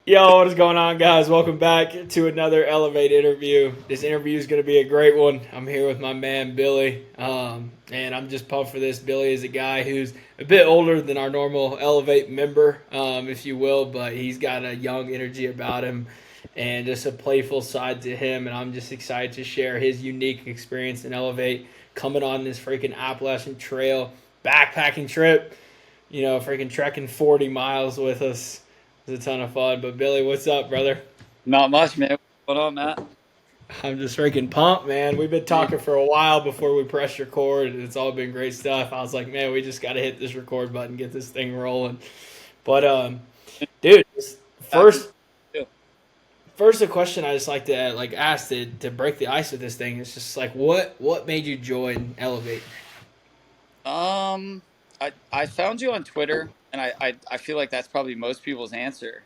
Yo, what is going on, guys? Welcome back to another Elevate interview. This interview is going to be a great one. I'm here with my man Billy, and I'm just pumped for this. Billy is a guy who's a bit older than our normal Elevate member, if you will, but he's got a young energy about him and just a playful side to him. And I'm just excited to share his unique experience in Elevate, coming on this freaking Appalachian Trail backpacking trip. Freaking trekking 40 miles with us. It was a ton of fun. But Billy, what's up, brother? Not much, man. What on, Matt? I'm just freaking pumped, man. We've been Yeah. talking for a while before we pressed record, and it's all been great stuff. I was like, man, we just got to hit this record button, get this thing rolling. But dude, Happy first, to. first a question I just like to ask to break the ice with this thing is just like, what made you join Elevate? Um, I found you on Twitter, and I feel like that's probably most people's answer.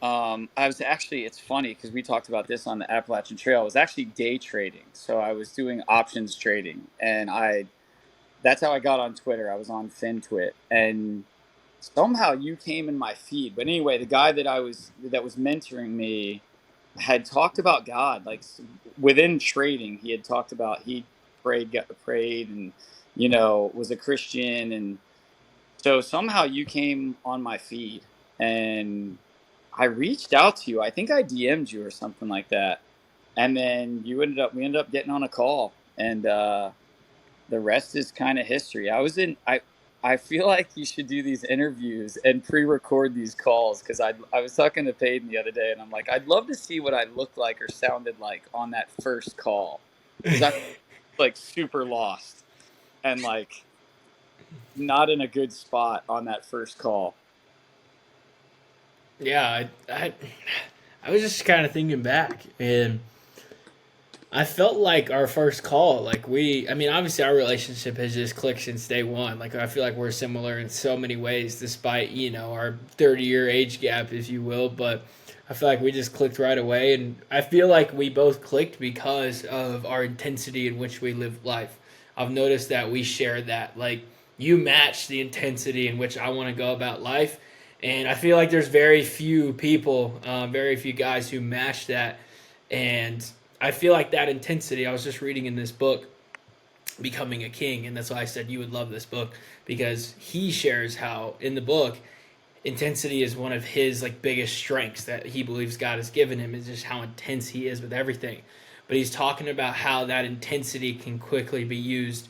I was actually, it's funny because we talked about this on the Appalachian Trail. I was actually day trading, so I was doing options trading, and that's how I got on Twitter. I was on FinTwit, and somehow you came in my feed. But anyway, the guy that was mentoring me had talked about God, like within trading. He had talked about he prayed, and was a Christian, and so somehow you came on my feed, and I reached out to you. I think I DM'd you or something like that, and then we ended up getting on a call, and the rest is kind of history. I feel like you should do these interviews and pre-record these calls because I was talking to Peyton the other day, and I'm like, I'd love to see what I looked like or sounded like on that first call because I'm like super lost and like not in a good spot on that first call. Yeah, I was just kind of thinking back, and I felt like our first call, I mean, obviously our relationship has just clicked since day one. Like, I feel like we're similar in so many ways, despite, our 30-year age gap, if you will. But I feel like we just clicked right away. And I feel like we both clicked because of our intensity in which we live life. I've noticed that we share that. Like, you match the intensity in which I want to go about life. And I feel like there's very few people, very few guys who match that. And I feel like that intensity. I was just reading in this book, Becoming a King, and that's why I said you would love this book because he shares how in the book intensity is one of his biggest strengths that he believes God has given him is just how intense he is with everything. But he's talking about how that intensity can quickly be used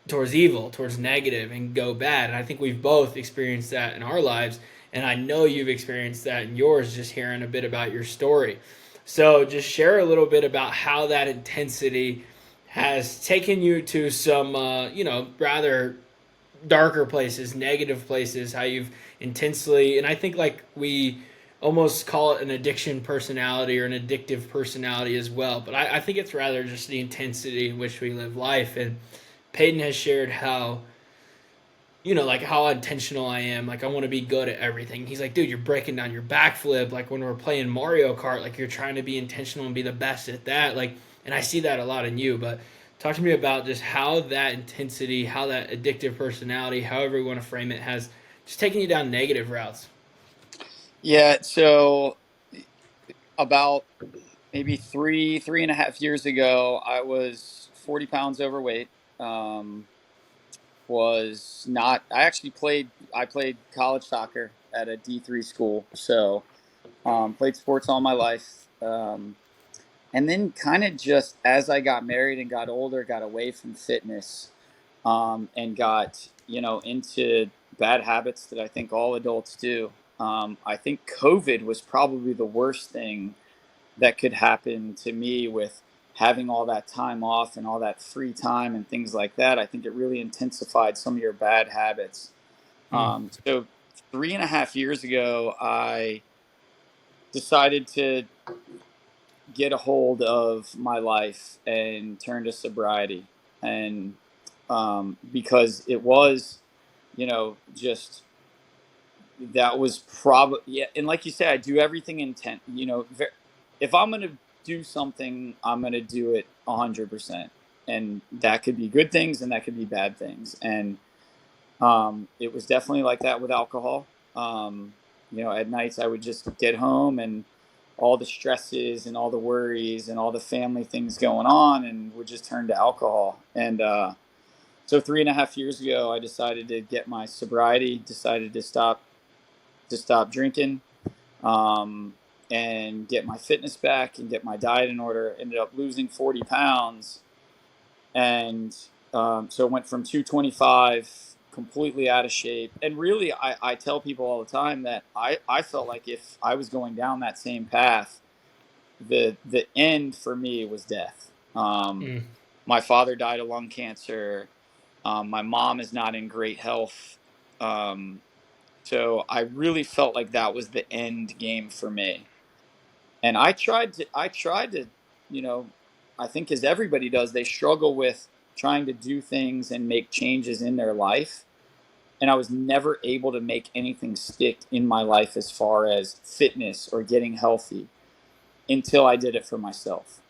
towards evil, towards negative, and go bad. And I think we've both experienced that in our lives. And I know you've experienced that in yours, just hearing a bit about your story. So just share a little bit about how that intensity has taken you to some, rather darker places, negative places, how you've intensely, and I think we almost call it an addiction personality or an addictive personality as well. But I think it's rather just the intensity in which we live life. And Peyton has shared how, how intentional I am. Like, I want to be good at everything. He's like, dude, you're breaking down your backflip. Like, when we're playing Mario Kart, like, you're trying to be intentional and be the best at that. Like, and I see that a lot in you. But talk to me about just how that intensity, how that addictive personality, however you want to frame it, has just taken you down negative routes. Yeah, so about maybe 3.5 years ago, I was 40 pounds overweight. Um, was not. I played college soccer at a D3 school, so played sports all my life. And then kind of just as I got married and got older, got away from fitness, and got into bad habits that I think all adults do. I think COVID was probably the worst thing that could happen to me with having all that time off and all that free time and things like that. I think it really intensified some of your bad habits. Hmm. So 3.5 years ago, I decided to get a hold of my life and turn to sobriety. And because it was, just that was probably, yeah. And like you said, I do everything intent, if I'm going to do something, I'm going to do it 100%. And that could be good things and that could be bad things. And it was definitely like that with alcohol. at nights I would just get home and all the stresses and all the worries and all the family things going on, and would just turn to alcohol. And so 3.5 years ago, I decided to get my sobriety, decided to stop drinking, um, and get my fitness back and get my diet in order. Ended up losing 40 pounds. And so it went from 225 completely out of shape. And really, I tell people all the time that I felt like if I was going down that same path, the end for me was death. Mm. My father died of lung cancer. My mom is not in great health. Um, so I really felt like that was the end game for me. And I tried to, you know, I think as everybody does, they struggle with trying to do things and make changes in their life. And I was never able to make anything stick in my life as far as fitness or getting healthy until I did it for myself.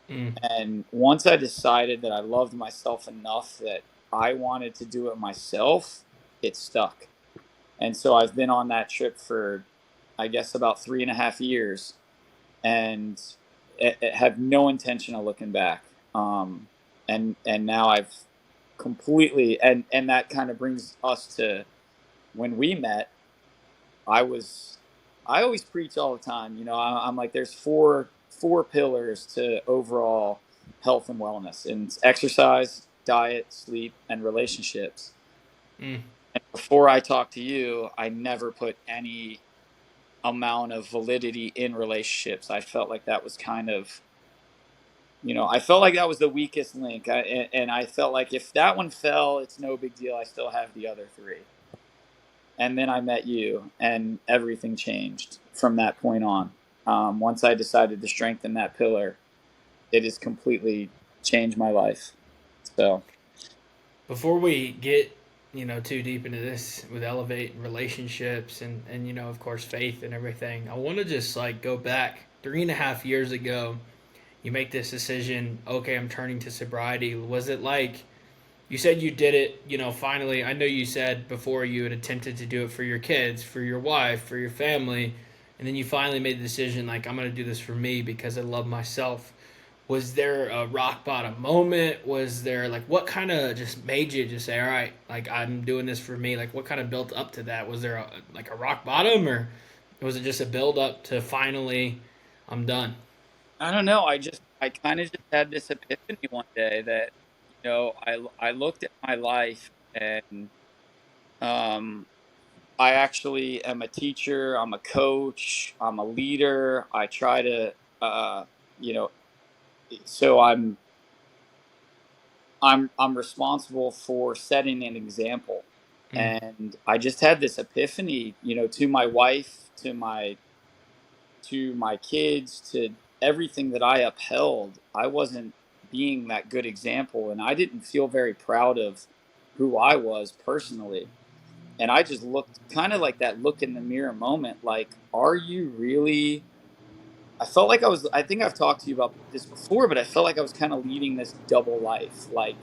Mm. And once I decided that I loved myself enough that I wanted to do it myself, it stuck. And so I've been on that trip for, I guess, about 3.5 years, and have no intention of looking back. And now I've completely, and that kind of brings us to when we met. I was, I always preach all the time. I'm like, there's four pillars to overall health and wellness, and it's exercise, diet, sleep, and relationships. Mm. And before I talked to you, I never put any amount of validity in relationships. I felt like that was kind of, I felt like that was the weakest link. And I felt like if that one fell, it's no big deal. I still have the other three. And then I met you, and everything changed from that point on. Once I decided to strengthen that pillar, it has completely changed my life. So, Before we get too deep into this with elevate relationships and of course faith and everything, I want to just like go back 3.5 years ago. You make this decision. Okay, I'm turning to sobriety. Was it like you said you did it? Finally. I know you said before you had attempted to do it for your kids, for your wife, for your family, and then you finally made the decision like I'm going to do this for me because I love myself. Was there a rock bottom moment? Was there like what kind of just made you just say, all right, like I'm doing this for me? Like what kind of built up to that? Was there like a rock bottom, or was it just a build up to finally I'm done? I don't know. I kind of just had this epiphany one day that, I looked at my life, and um, I actually am a teacher. I'm a coach. I'm a leader. I try to, you know, so I'm responsible for setting an example. Mm. And I just had this epiphany, to my wife, to my kids, to everything that I upheld. I wasn't being that good example, and I didn't feel very proud of who I was personally. And I just looked kind of like that look in the mirror moment, like, are you really? I felt like I think I've talked to you about this before, but I felt like I was kind of leading this double life. Like,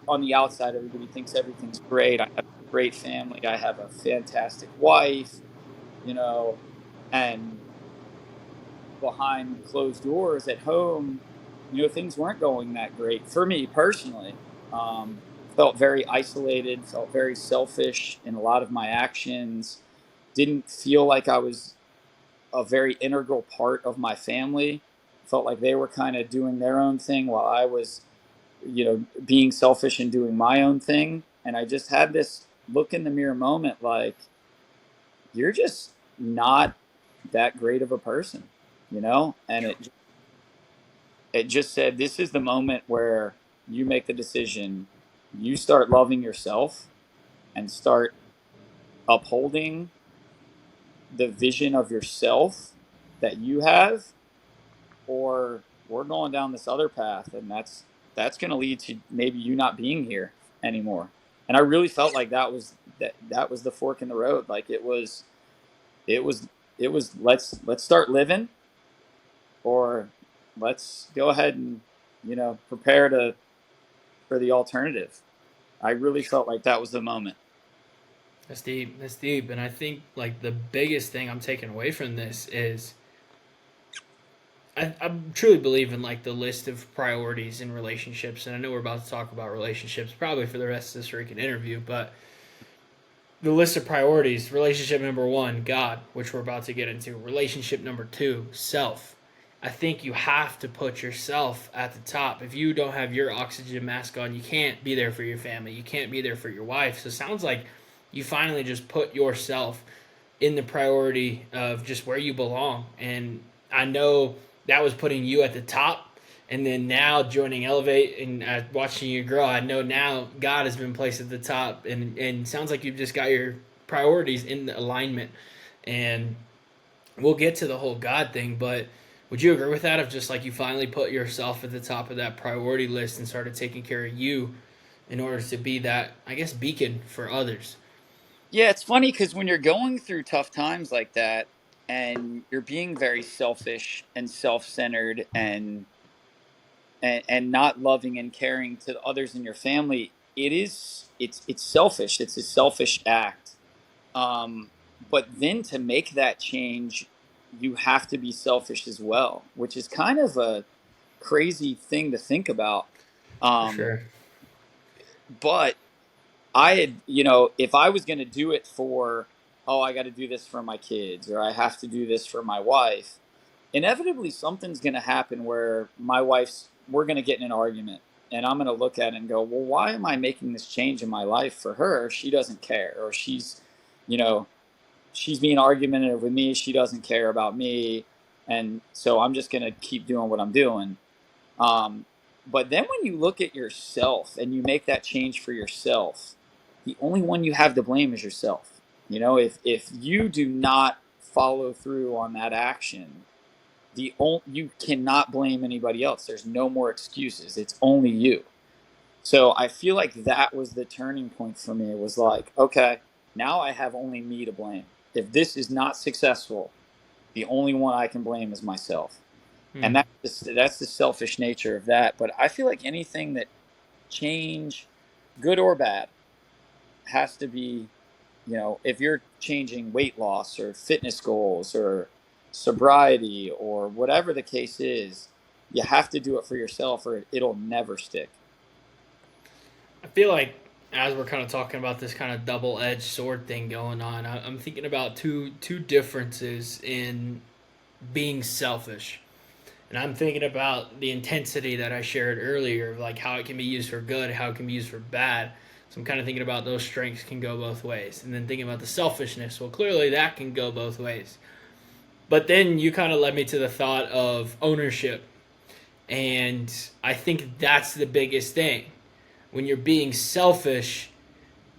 on the outside, everybody thinks everything's great. I have a great family. I have a fantastic wife, you know, and behind closed doors at home, things weren't going that great for me personally. Felt very isolated, felt very selfish in a lot of my actions, didn't feel like I was a very integral part of my family. Felt like they were kind of doing their own thing while I was, being selfish and doing my own thing. And I just had this look in the mirror moment like, you're just not that great of a person, And it just said, this is the moment where you make the decision, you start loving yourself and start upholding the vision of yourself that you have, or we're going down this other path, and that's going to lead to maybe you not being here anymore. And I really felt like that was the fork in the road. Like it was it was let's start living, or let's go ahead and prepare to for the alternative. I really felt like that was the moment. That's deep. That's deep. And I think like the biggest thing I'm taking away from this is I truly believe in like the list of priorities in relationships. And I know we're about to talk about relationships probably for the rest of this freaking interview, but the list of priorities, relationship number one, God, which we're about to get into. Relationship number two, self. I think you have to put yourself at the top. If you don't have your oxygen mask on, you can't be there for your family. You can't be there for your wife. So it sounds like you finally just put yourself in the priority of just where you belong. And I know that was putting you at the top. And then now joining Elevate and watching you grow, I know now God has been placed at the top. And sounds like you've just got your priorities in the alignment. And we'll get to the whole God thing, but would you agree with that? Of just like you finally put yourself at the top of that priority list and started taking care of you in order to be that, I guess, beacon for others. Yeah, it's funny because when you're going through tough times like that and you're being very selfish and self-centered and not loving and caring to others in your family, it's selfish. It's a selfish act. But then to make that change, you have to be selfish as well, which is kind of a crazy thing to think about. For Um, sure. but if I was going to do it for, oh, I got to do this for my kids or I have to do this for my wife, inevitably something's going to happen where we're going to get in an argument and I'm going to look at it and go, well, why am I making this change in my life for her? She doesn't care, or you know, she's being argumentative with me. She doesn't care about me. And so I'm just going to keep doing what I'm doing. Um, but then when you look at yourself and you make that change for yourself, the only one you have to blame is yourself. If you do not follow through on that action, you cannot blame anybody else. There's no more excuses. It's only you. So I feel like that was the turning point for me. It was like, okay, now I have only me to blame. If this is not successful, the only one I can blame is myself. Hmm. And that's the selfish nature of that. But I feel like anything that change, good or bad, has to be, if you're changing weight loss or fitness goals or sobriety or whatever the case is, you have to do it for yourself or it'll never stick. I feel like as we're kind of talking about this kind of double-edged sword thing going on, I'm thinking about two differences in being selfish. And I'm thinking about the intensity that I shared earlier, of like how it can be used for good, how it can be used for bad. So I'm kind of thinking about those strengths can go both ways. And then thinking about the selfishness, well, clearly that can go both ways. But then you kind of led me to the thought of ownership. And I think that's the biggest thing. When you're being selfish,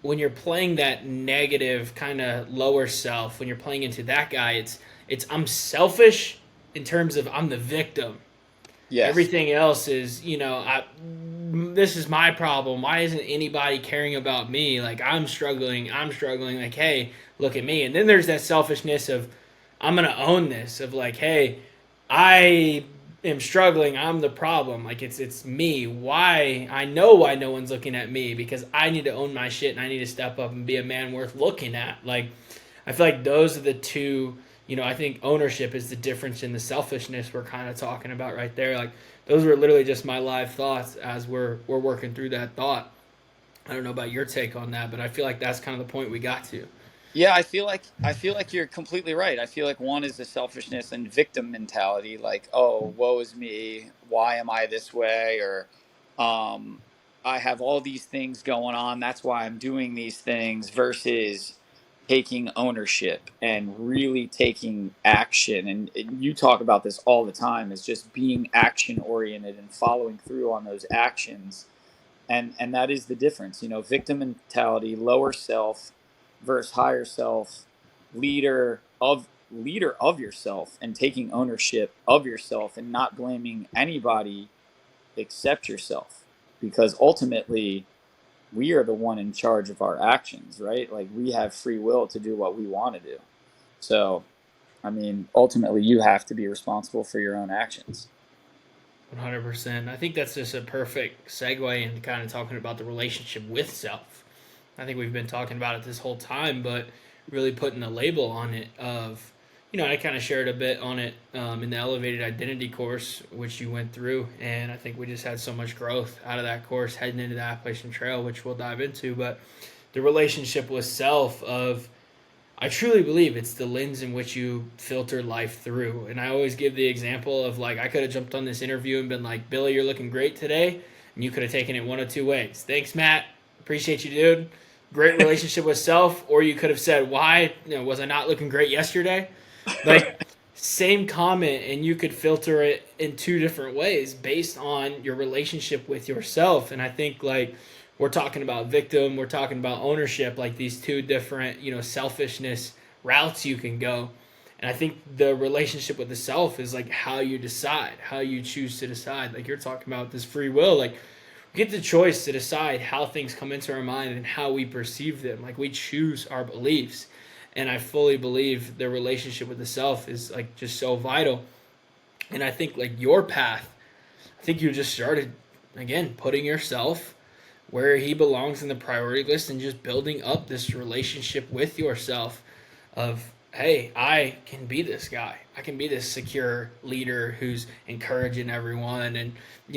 when you're playing that negative kind of lower self, when you're playing into that guy, it's I'm selfish in terms of I'm the victim. Yes. Everything else is, this is my problem. Why isn't anybody caring about me? Like I'm struggling. I'm struggling. Like, hey, look at me. And then there's that selfishness of I'm gonna own this. Of like, hey, I am struggling. I'm the problem. Like it's me. Why? I know why no one's looking at me because I need to own my shit and I need to step up and be a man worth looking at. Like I feel like those are the two. I think ownership is the difference in the selfishness we're kind of talking about right there. Like those were literally just my live thoughts as we're working through that thought. I don't know about your take on that, but I feel like that's kind of the point we got to. Yeah, I feel like you're completely right. I feel like one is the selfishness and victim mentality, like, oh, woe is me, why am I this way? Or um I have all these things going on, that's why I'm doing these things, versus taking ownership and really taking action. And you talk about this all the time, is just being action oriented and following through on those actions. And that is the difference. Victim mentality, lower self versus higher self, leader of yourself, and taking ownership of yourself and not blaming anybody except yourself, because ultimately we are the one in charge of our actions, right? Like we have free will to do what we want to do. So I mean, ultimately you have to be responsible for your own actions. 100%. I think that's just a perfect segue into kind of talking about the relationship with self. I think we've been talking about it this whole time, but really putting a label on it of, I kind of shared a bit on it in the elevated identity course, which you went through. And I think we just had so much growth out of that course heading into the Appalachian Trail, which we'll dive into. But the relationship with self of, I truly believe it's the lens in which you filter life through. And I always give the example of like, I could have jumped on this interview and been like, Billy, you're looking great today. And you could have taken it one of two ways. Thanks, Matt. Appreciate you, dude. Great relationship with self. Or you could have said, why was I not looking great yesterday? Like, same comment, and you could filter it in two different ways based on your relationship with yourself. And I think like, we're talking about victim, we're talking about ownership, like these two different, selfishness routes you can go. And I think the relationship with the self is like how you decide, how you choose to decide. Like you're talking about this free will, like we get the choice to decide how things come into our mind and how we perceive them. Like we choose our beliefs. And I fully believe the relationship with the self is like just so vital. And I think like your path, I think you just started again putting yourself where he belongs in the priority list and just building up this relationship with yourself of, hey, I can be this guy. I can be this secure leader who's encouraging everyone and,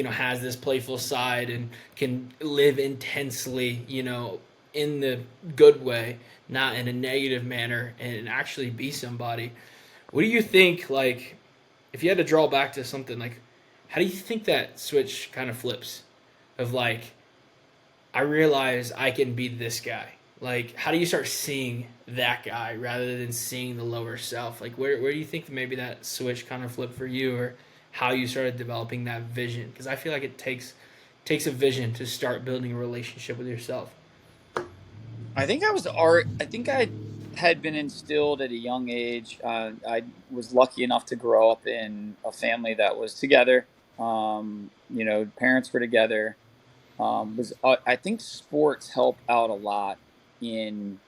has this playful side and can live intensely, in the good way, not in a negative manner, and actually be somebody. What do you think, like, if you had to draw back to something, like, how do you think that switch kind of flips of like, I realize I can be this guy. Like, how do you start seeing that guy rather than seeing the lower self? Like, where do you think maybe that switch kind of flipped for you, or how you started developing that vision? Because I feel like it takes a vision to start building a relationship with yourself. I think I had been instilled at a young age. I was lucky enough to grow up in a family that was together. Parents were together. I think sports help out a lot in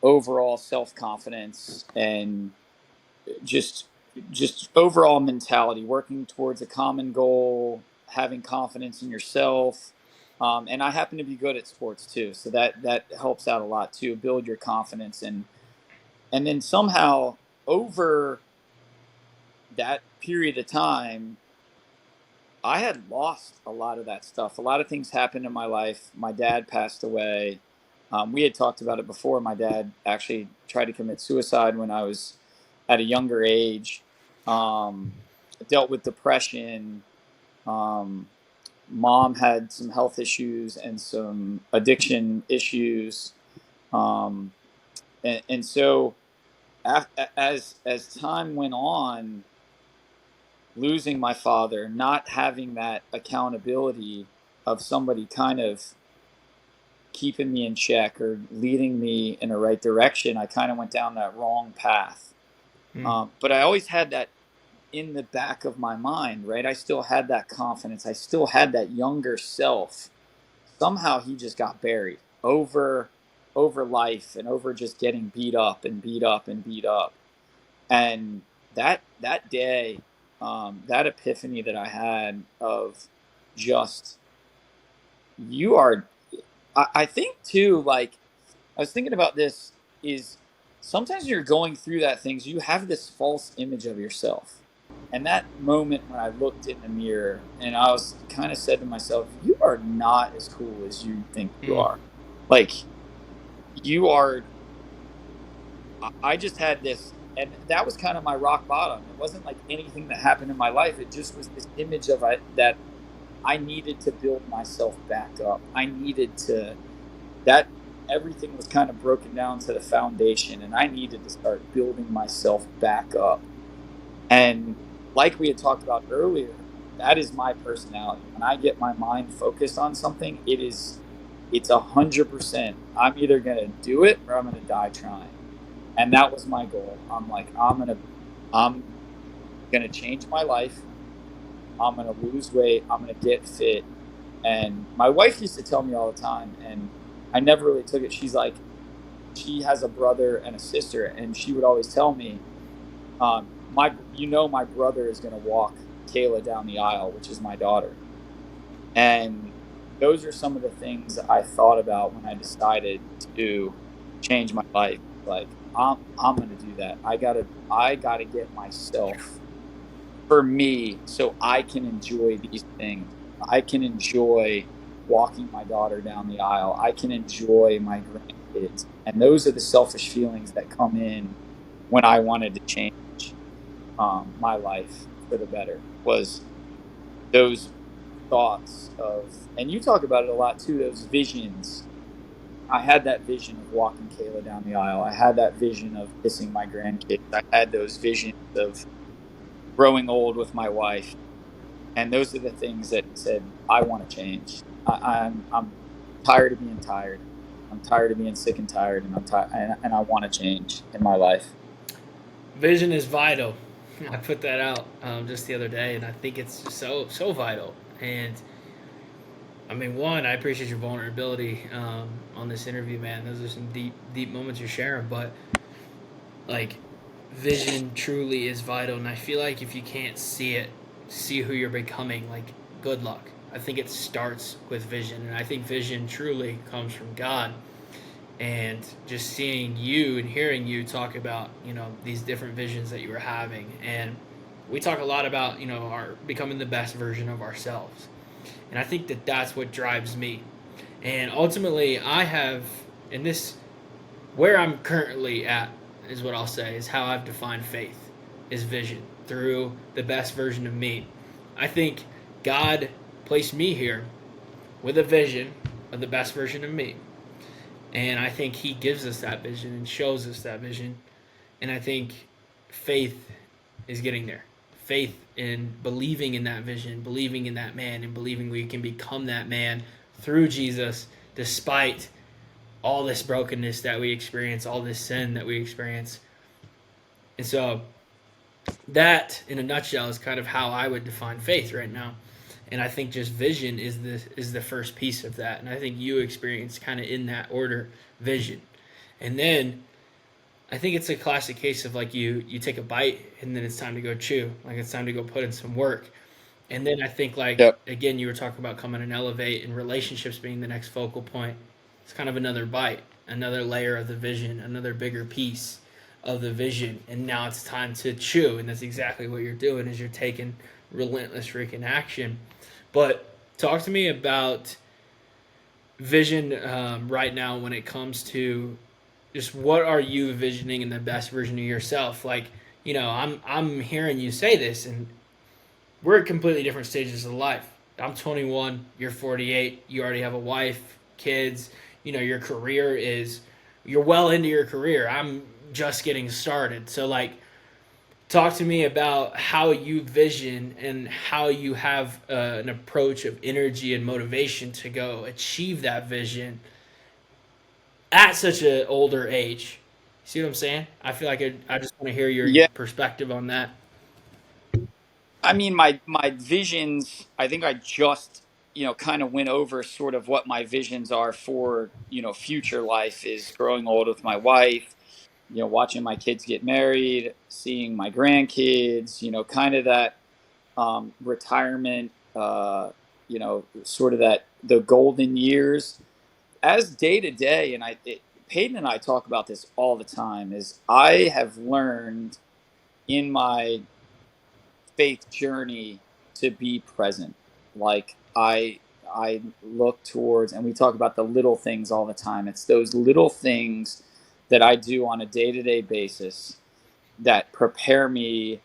overall self confidence and just just overall mentality, working towards a common goal, having confidence in yourself. And I happen to be good at sports too, so that helps out a lot too. Build your confidence, and then somehow over that period of time, I had lost a lot of that stuff. A lot of things happened in my life. My dad passed away. We had talked about it before. My dad actually tried to commit suicide when I was at a younger age. Um, Dealt with depression. Um, Mom had some health issues and some addiction issues. Um, and so as time went on, losing my father, not having that accountability of somebody kind of keeping me in check or leading me in the right direction, I kind of went down that wrong path. Mm. But I always had that in the back of my mind, right? I still had that confidence. I still had that younger self. Somehow he just got buried over life and over just getting beat up and beat up and beat up. And that day, that epiphany that I had of just you are, I think too, like I was thinking about this is sometimes you're going through that things, you have this false image of yourself. And that moment when I looked in the mirror and I was kind of said to myself, you are not as cool as you think you Mm. are. Like you are, I just had this, and that was kind of my rock bottom. It wasn't like anything that happened in my life. It just was this image of it that I needed to build myself back up. I needed to, that everything was kind of broken down to the foundation, and I needed to start building myself back up. And like we had talked about earlier, that is my personality. When I get my mind focused on something, it's 100%. I'm either gonna do it or I'm gonna die trying. And that was my goal. I'm gonna change my life. I'm gonna lose weight. I'm gonna get fit. And my wife used to tell me all the time, and I never really took it. She's like, she has a brother and a sister, and she would always tell me, my brother is gonna walk Kayla down the aisle, which is my daughter. And those are some of the things I thought about when I decided to change my life. Like, I'm going to do that. I gotta get myself, for me, so I can enjoy these things. I can enjoy walking my daughter down the aisle. I can enjoy my grandkids. And those are the selfish feelings that come in when I wanted to change my life for the better, was those thoughts of, and you talk about it a lot too, those visions. I had that vision of walking Kayla down the aisle. I had that vision of kissing my grandkids. I had those visions of growing old with my wife. And those are the things that said, I want to change. I'm tired of being tired. I'm tired of being sick and tired, and I'm tired, and I want to change in my life. Vision is vital. I put that out just the other day, and I think it's just so vital. And I mean, one, I appreciate your vulnerability on this interview, man. Those are some deep moments you're sharing. But like, vision truly is vital, and I feel like if you can't see it, see who you're becoming, like, good luck. I think it starts with vision, and I think vision truly comes from God. And just seeing you and hearing you talk about, these different visions that you were having, and we talk a lot about, our becoming the best version of ourselves, and I think that that's what drives me. And ultimately, I have, in this, where I'm currently at, is what I'll say, is how I've defined faith, is vision through the best version of me. I think God placed me here with a vision of the best version of me. And I think he gives us that vision and shows us that vision. And I think faith is getting there. Faith in believing in that vision, believing in that man, and believing we can become that man through Jesus, despite all this brokenness that we experience, all this sin that we experience. And so that, in a nutshell, is kind of how I would define faith right now. And I think just vision is the first piece of that. And I think you experience kind of in that order vision. And then I think it's a classic case of like you take a bite and then it's time to go chew. Like it's time to go put in some work. And then I think like Yep. again you were talking about coming and elevate and relationships being the next focal point. It's kind of another bite, another layer of the vision, another bigger piece of the vision. And now it's time to chew. And that's exactly what you're doing is you're taking relentless freaking action. But talk to me about vision right now when it comes to just what are you envisioning in the best version of yourself? Like, I'm hearing you say this, and we're at completely different stages of life. I'm 21, you're 48, you already have a wife, kids. Your career is you're well into your career. I'm just getting started. So like talk to me about how you vision and how you have an approach of energy and motivation to go achieve that vision at such an older age. See what I'm saying? I feel like I just want to hear your Yeah. perspective on that. I mean, my visions, I think I just, kind of went over sort of what my visions are for, future life, is growing old with my wife, watching my kids get married, seeing my grandkids, kind of that retirement, sort of that the golden years as day to day. And Peyton and I talk about this all the time. Is I have learned in my faith journey to be present. Like I look towards, and we talk about the little things all the time. It's those little things that I do on a day to day basis that prepare me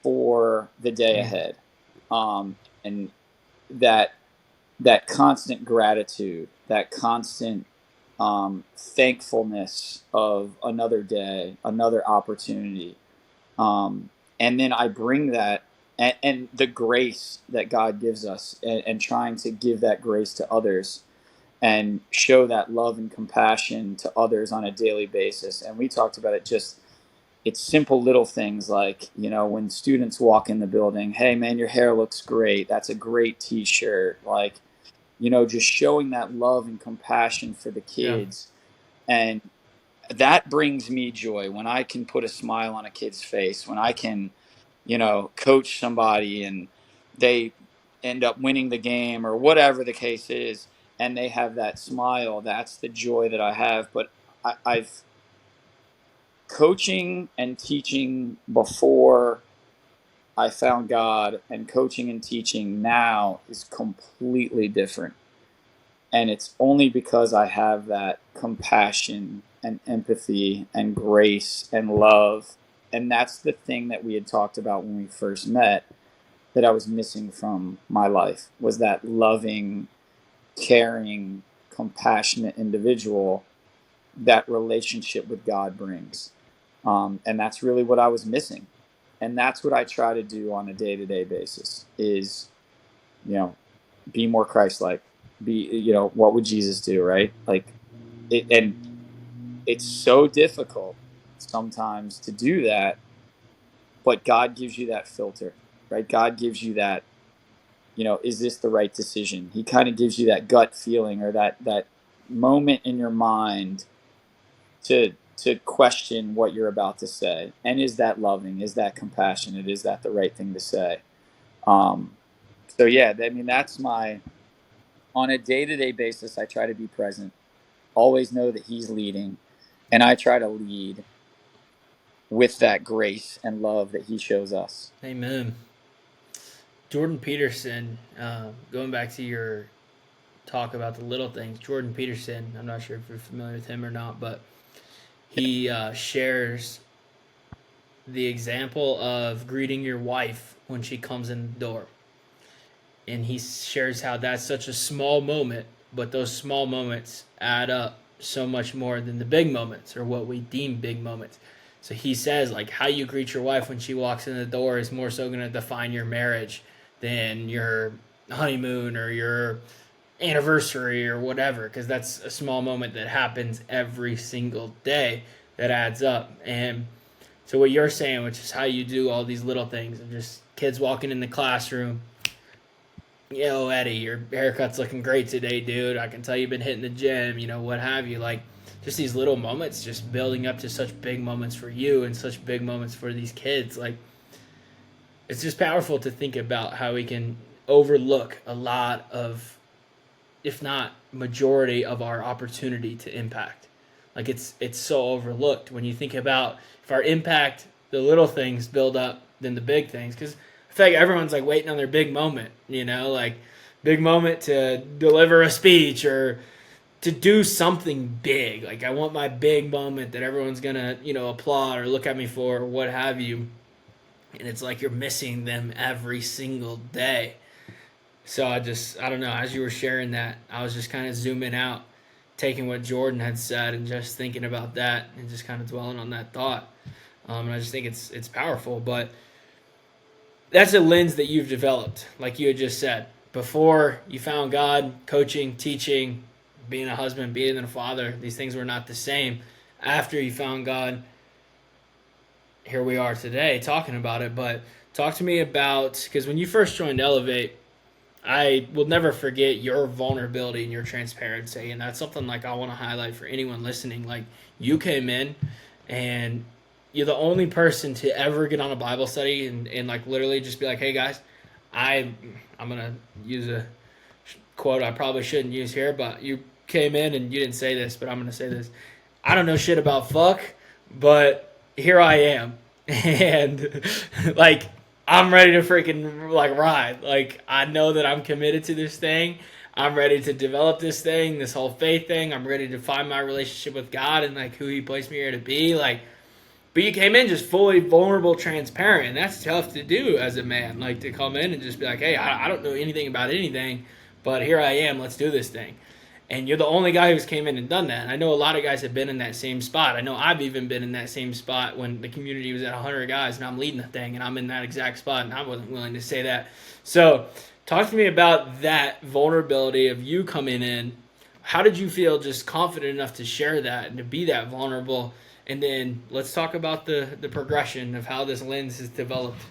for the day Mm. ahead. And that constant gratitude, that constant thankfulness of another day, another opportunity. Um, and then I bring that, and the grace that God gives us, and trying to give that grace to others and show that love and compassion to others on a daily basis. And we talked about it, just it's simple little things like, when students walk in the building, hey man, your hair looks great, that's a great t-shirt, like, just showing that love and compassion for the Yeah. kids. And that brings me joy when I can put a smile on a kid's face, when I can, coach somebody, and they end up winning the game or whatever the case is, and they have that smile. That's the joy that I have. But I've coaching and teaching before I found God, and coaching and teaching now is completely different. And it's only because I have that compassion and empathy and grace and love. And that's the thing that we had talked about when we first met, that I was missing from my life, was that loving, caring, compassionate individual that relationship with God brings. And that's really what I was missing. And that's what I try to do on a day-to-day basis is, you know, be more Christ-like. Be, you know, what would Jesus do, right? Like, and it's so difficult sometimes to do that, but God gives you that filter, right? God gives you that, you know, is this the right decision? He kind of gives you that gut feeling, or that moment in your mind to question what you're about to say, and is that loving, is that compassionate, is that the right thing to say? um so yeah, I mean, that's my, on a day-to-day basis, I try to be present, always know that he's leading, and I try to lead with that grace and love that he shows us. Amen. Jordan Peterson, going back to your talk about the little things, Jordan Peterson, I'm not sure if you're familiar with him or not, but he shares the example of greeting your wife when she comes in the door. And he shares how that's such a small moment, but those small moments add up so much more than the big moments, or what we deem big moments. So he says, like, how you greet your wife when she walks in the door is more so going to define your marriage than your honeymoon or your anniversary or whatever, because that's a small moment that happens every single day that adds up. And so what you're saying, which is how you do all these little things, and just kids walking in the classroom, yo, Eddie, your haircut's looking great today, dude. I can tell you've been hitting the gym, you know, what have you. Like, just these little moments, just building up to such big moments for you and such big moments for these kids. Like, it's just powerful to think about how we can overlook a lot of, if not majority of our opportunity to impact. Like, it's so overlooked when you think about if our impact, the little things build up than the big things. Because I feel like everyone's like waiting on their big moment, you know, like big moment to deliver a speech or to do something big. Like, I want my big moment that everyone's gonna, you know, applaud or look at me for or what have you. And it's like you're missing them every single day. So I don't know, as you were sharing that, I was just kind of zooming out, taking what Jordan had said and just thinking about that and just kind of dwelling on that thought. And I just think it's powerful. But that's a lens that you've developed, like you had just said. Before you found God, coaching, teaching, being a husband, being a father, these things were not the same. After you found God, here we are today talking about it. But talk to me about, because when you first joined Elevate, I will never forget your vulnerability and your transparency, and that's something like I want to highlight for anyone listening. Like, you came in, and you're the only person to ever get on a Bible study and like literally just be like, "Hey guys, I'm gonna use a quote I probably shouldn't use here, but you came in and you didn't say this, but I'm gonna say this. I don't know shit about fuck, but here I am, and like." I'm ready to freaking like ride. Like, I know that I'm committed to this thing. I'm ready to develop this thing, this whole faith thing. I'm ready to find my relationship with God and like who He placed me here to be. Like, but you came in just fully vulnerable, transparent, and that's tough to do as a man. Like, to come in and just be like, "Hey, I don't know anything about anything, but here I am. Let's do this thing." And you're the only guy who's came in and done that. And I know a lot of guys have been in that same spot. I know I've even been in that same spot when the community was at 100 guys and I'm leading the thing and I'm in that exact spot and I wasn't willing to say that. So talk to me about that vulnerability of you coming in. How did you feel just confident enough to share that and to be that vulnerable? And then let's talk about the progression of how this lens has developed.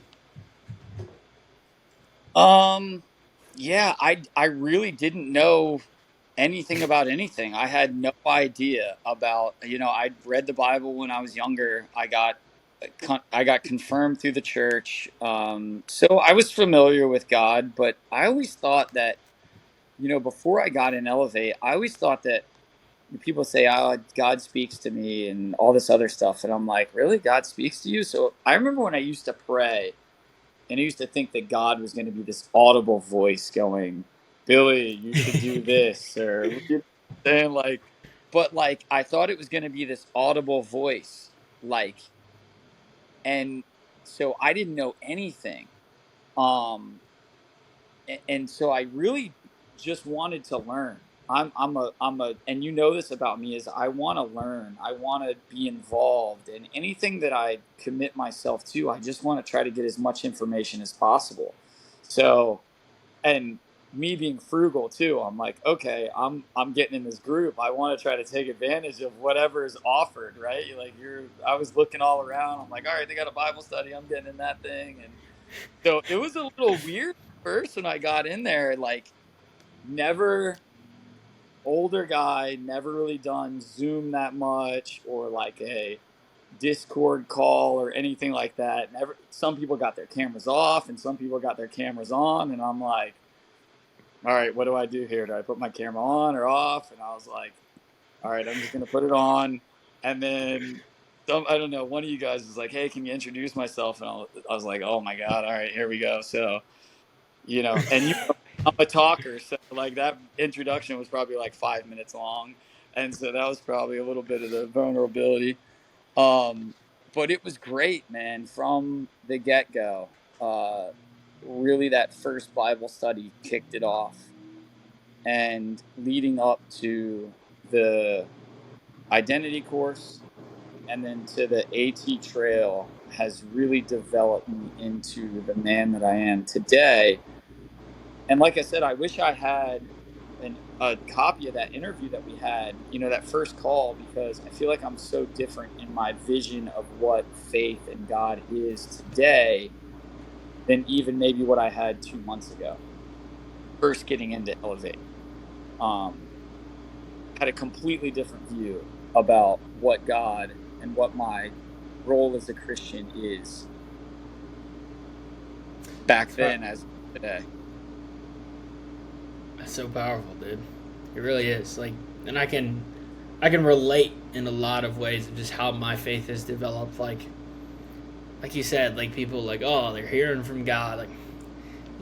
Um, yeah, I really didn't know anything about anything. I had no idea about, you know, I'd read the Bible when I was younger. I got I got confirmed through the church. So I was familiar with God, but I always thought that, before I got in Elevate, I always thought that people say, "Oh, God speaks to me," and all this other stuff, and I'm like, "Really, God speaks to you?" So I remember when I used to pray, and I used to think that God was going to be this audible voice going, "Billy, you should do this," or saying like, but like I thought it was going to be this audible voice, like, and so I didn't know anything. Um, and so I really just wanted to learn. And this about me is I want to learn. I want to be involved, and anything that I commit myself to, I just want to try to get as much information as possible. So, and me being frugal too, I'm like, okay, I'm getting in this group. I want to try to take advantage of whatever is offered, right? I was looking all around. I'm like, all right, they got a Bible study. I'm getting in that thing, and so it was a little weird first when I got in there. Like, never older guy, never really done Zoom that much or like a Discord call or anything like that. Never. Some people got their cameras off and some people got their cameras on, and I'm like, all right, what do I do here? Do I put my camera on or off? And I was like, all right, I'm just gonna put it on, and then. I don't know. One of you guys was like, "Hey, can you introduce myself?" And I was like, "Oh my god! All right, here we go." So, and I'm a talker, so like that introduction was probably like 5 minutes long, and so that was probably a little bit of the vulnerability. But it was great, man, from the get go. Really, that first Bible study kicked it off, and leading up to the identity course and then to the AT Trail has really developed me into the man that I am today. And like I said, I wish I had a copy of that interview that we had, that first call, because I feel like I'm so different in my vision of what faith and God is today than even maybe what I had 2 months ago. First getting into Elevate, had a completely different view about what God and what my role as a Christian is back then as today. That's so powerful, dude. It really is. Like, and I can relate in a lot of ways of just how my faith has developed. Like you said, like people like, oh, they're hearing from God. Like,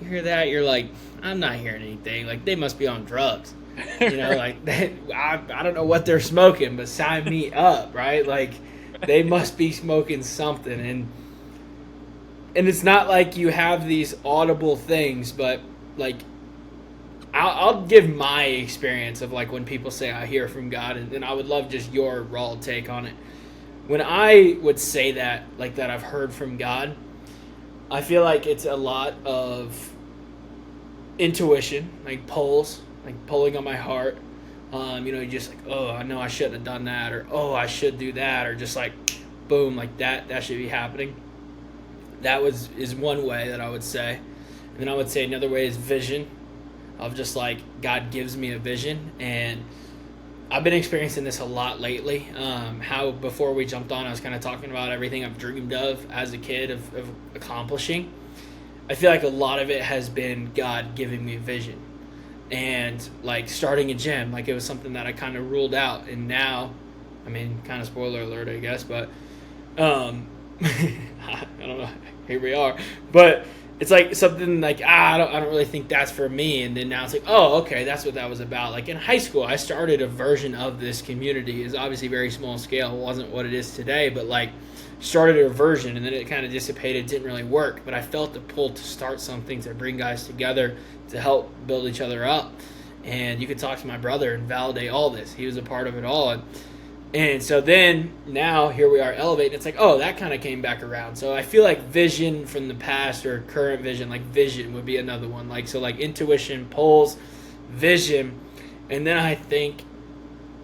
you hear that, you're like, I'm not hearing anything. Like, they must be on drugs. Like I don't know what they're smoking, but sign me up, right? Like, they must be smoking something, and it's not like you have these audible things, but like I'll give my experience of like when people say I hear from God, and I would love just your raw take on it. When I would say that, like that I've heard from God, I feel like it's a lot of intuition, like pulls, like pulling on my heart. You just like, oh, I know I shouldn't have done that, or oh, I should do that, or just like, boom, like that should be happening. Is one way that I would say, and then I would say another way is vision, of just like God gives me a vision, and I've been experiencing this a lot lately. How before we jumped on, I was kind of talking about everything I've dreamed of as a kid of accomplishing. I feel like a lot of it has been God giving me a vision, and like starting a gym, like it was something that I kind of ruled out, and now, I mean, kind of spoiler alert, I guess, but I don't know. Here we are, but it's like something like I don't really think that's for me, and then now it's like, oh, okay, that's what that was about. Like in high school, I started a version of this community. It's obviously very small scale. It wasn't what it is today, but like started a version, and then it kind of dissipated. Didn't really work, but I felt the pull to start something to bring guys together to help build each other up. And you could talk to my brother and validate all this. He was a part of it all. And so then now here we are elevating. It's like, oh, that kind of came back around. So I feel like vision from the past or current vision, like vision would be another one. Like, so like intuition, pulls, vision. And then I think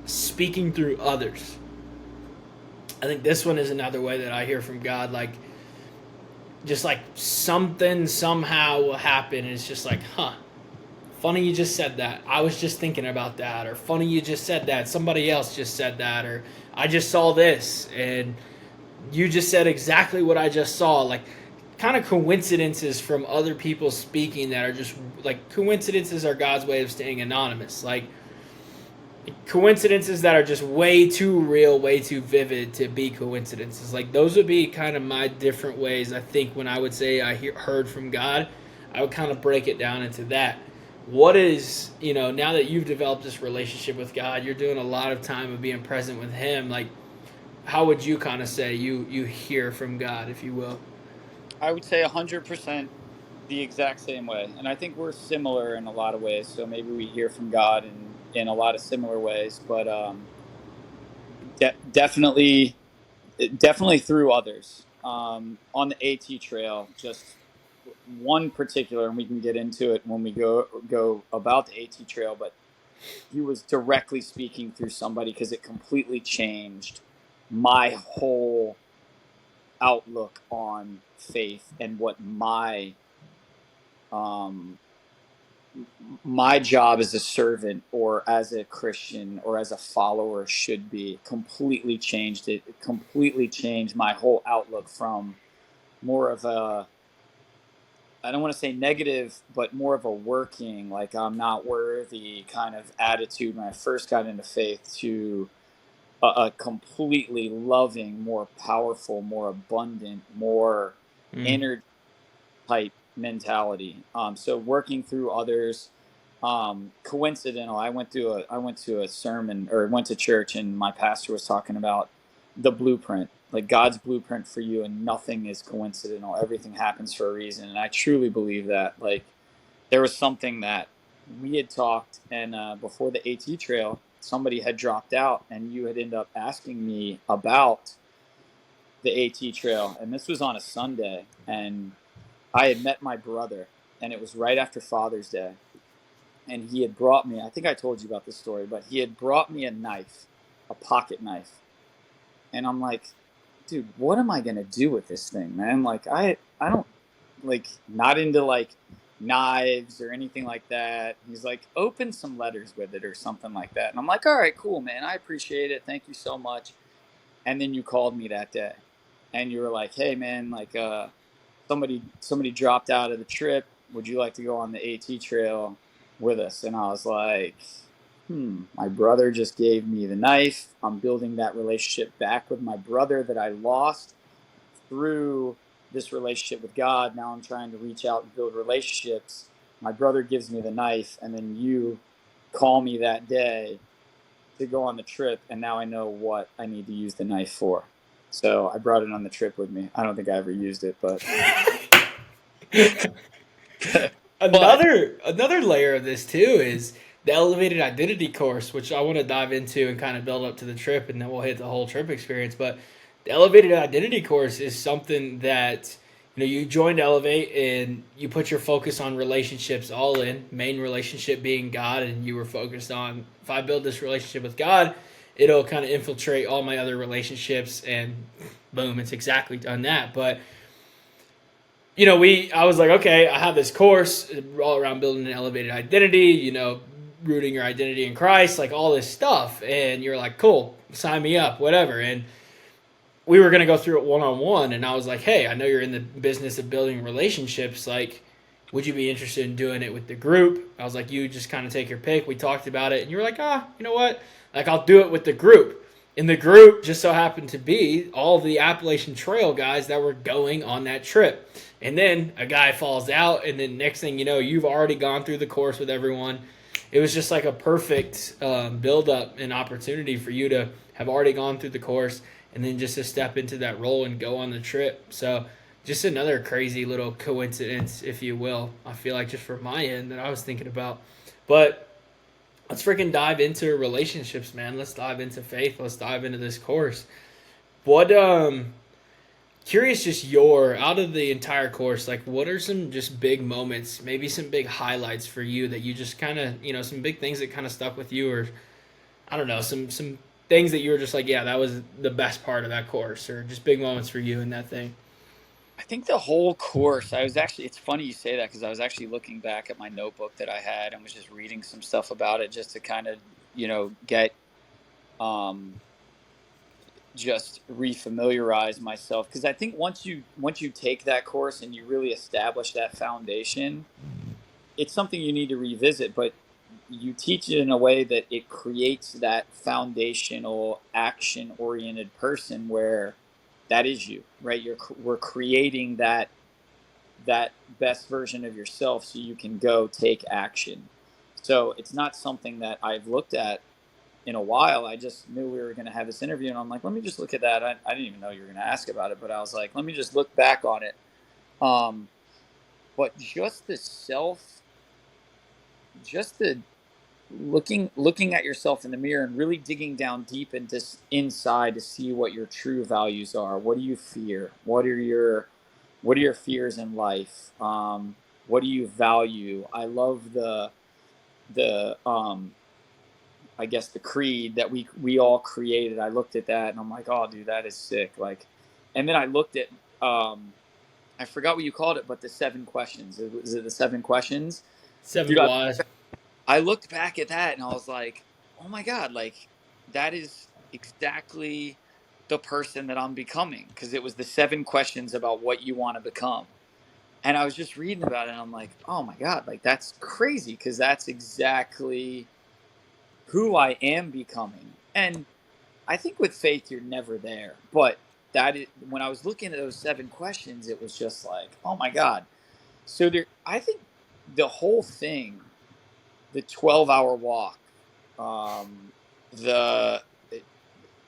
speaking through others. I think this one is another way that I hear from God. Like, just like something somehow will happen. And it's just like, huh. Funny you just said that. I was just thinking about that. Or funny you just said that. Somebody else just said that. Or I just saw this. And you just said exactly what I just saw. Like, kind of coincidences from other people speaking that are just like coincidences are God's way of staying anonymous. Like, coincidences that are just way too real, way too vivid to be coincidences. Like, those would be kind of my different ways. I think when I would say heard from God, I would kind of break it down into that. What is, now that you've developed this relationship with God, you're doing a lot of time of being present with Him. Like, how would you kind of say you hear from God, if you will? I would say 100% the exact same way. And I think we're similar in a lot of ways. So maybe we hear from God in a lot of similar ways, but definitely, definitely through others. On the AT trail, just one particular, and we can get into it when we go about the AT trail, but he was directly speaking through somebody because it completely changed my whole outlook on faith and what um, my job as a servant or as a Christian or as a follower should be. Completely changed it. It completely changed my whole outlook from more of a, I don't want to say negative, but more of a working, like I'm not worthy kind of attitude when I first got into faith, to a completely loving, more powerful, more abundant, more Mm. energy type mentality. So working through others, coincidental. I went to a sermon, or went to church, and my pastor was talking about the blueprint, like God's blueprint for you, and nothing is coincidental. Everything happens for a reason, and I truly believe that. Like, there was something that we had talked, and before the AT trail, somebody had dropped out, and you had ended up asking me about the AT trail, and this was on a Sunday, and I had met my brother, and it was right after Father's Day, and he had brought me. I think I told you about this story, but he had brought me a knife, a pocket knife, and I'm like, dude, what am I gonna do with this thing, man? Like, I don't, like, not into like knives or anything like that. He's like, open some letters with it or something like that, and I'm like, all right, cool, man, I appreciate it, thank you so much. And then you called me that day, and you were like, hey, man, like, somebody dropped out of the trip. Would you like to go on the AT trail with us? And I was like, my brother just gave me the knife. I'm building that relationship back with my brother that I lost through this relationship with God. Now I'm trying to reach out and build relationships. My brother gives me the knife, and then you call me that day to go on the trip, and now I know what I need to use the knife for. So I brought it on the trip with me. I don't think I ever used it, but but Another layer of this too is the elevated identity course, which I want to dive into and kind of build up to the trip, and then we'll hit the whole trip experience. But the elevated identity course is something that you joined Elevate and you put your focus on relationships all in, main relationship being God, and you were focused on, if I build this relationship with God, it'll kind of infiltrate all my other relationships, and boom, it's exactly done that. But I was like, okay, I have this course all around building an elevated identity, rooting your identity in Christ, like all this stuff. And you're like, cool, sign me up, whatever. And we were going to go through it one on one. And I was like, hey, I know you're in the business of building relationships. Like, would you be interested in doing it with the group? I was like, you just kind of take your pick. We talked about it. And you were like, you know what? Like, I'll do it with the group. And the group just so happened to be all the Appalachian Trail guys that were going on that trip. And then a guy falls out, and then next thing you know, you've already gone through the course with everyone. It was just like a perfect build up and opportunity for you to have already gone through the course, and then just to step into that role and go on the trip. So just another crazy little coincidence, if you will. I feel like just from my end that I was thinking about. But let's freaking dive into relationships, man. Let's dive into faith. Let's dive into this course. What curious, just your, out of the entire course, like, what are some just big moments, maybe some big highlights for you that you just kind of, some big things that kind of stuck with you, or I don't know, some things that you were just like, yeah, that was the best part of that course, or just big moments for you in that thing. I think the whole course, I was actually, it's funny you say that, because I was actually looking back at my notebook that I had and was just reading some stuff about it, just to kind of, get, um, just refamiliarize myself, because I think once you take that course and you really establish that foundation, it's something you need to revisit, but you teach it in a way that it creates that foundational action oriented person where that is you, right? We're creating that best version of yourself so you can go take action. So it's not something that I've looked at in a while. I just knew we were going to have this interview, and I'm like, let me just look at that. I didn't even know you were going to ask about it, but I was like, let me just look back on it. But just the looking at yourself in the mirror and really digging down deep into inside to see what your true values are. What do you fear? What are your fears in life? What do you value? I love the I guess the creed that we all created. I looked at that and I'm like, oh, dude, that is sick. Like, and then I looked at I forgot what you called it, but the 7 questions. Is it the 7 questions? 7 Dude, wise. I looked back at that and I was like, oh my God, like that is exactly the person that I'm becoming, because it was the 7 questions about what you want to become. And I was just reading about it and I'm like, oh my God, like that's crazy, because that's exactly who I am becoming. And I think with faith, you're never there. But when I was looking at those 7 questions, it was just like, oh my God. So I think the whole thing, the 12-hour walk, um, the,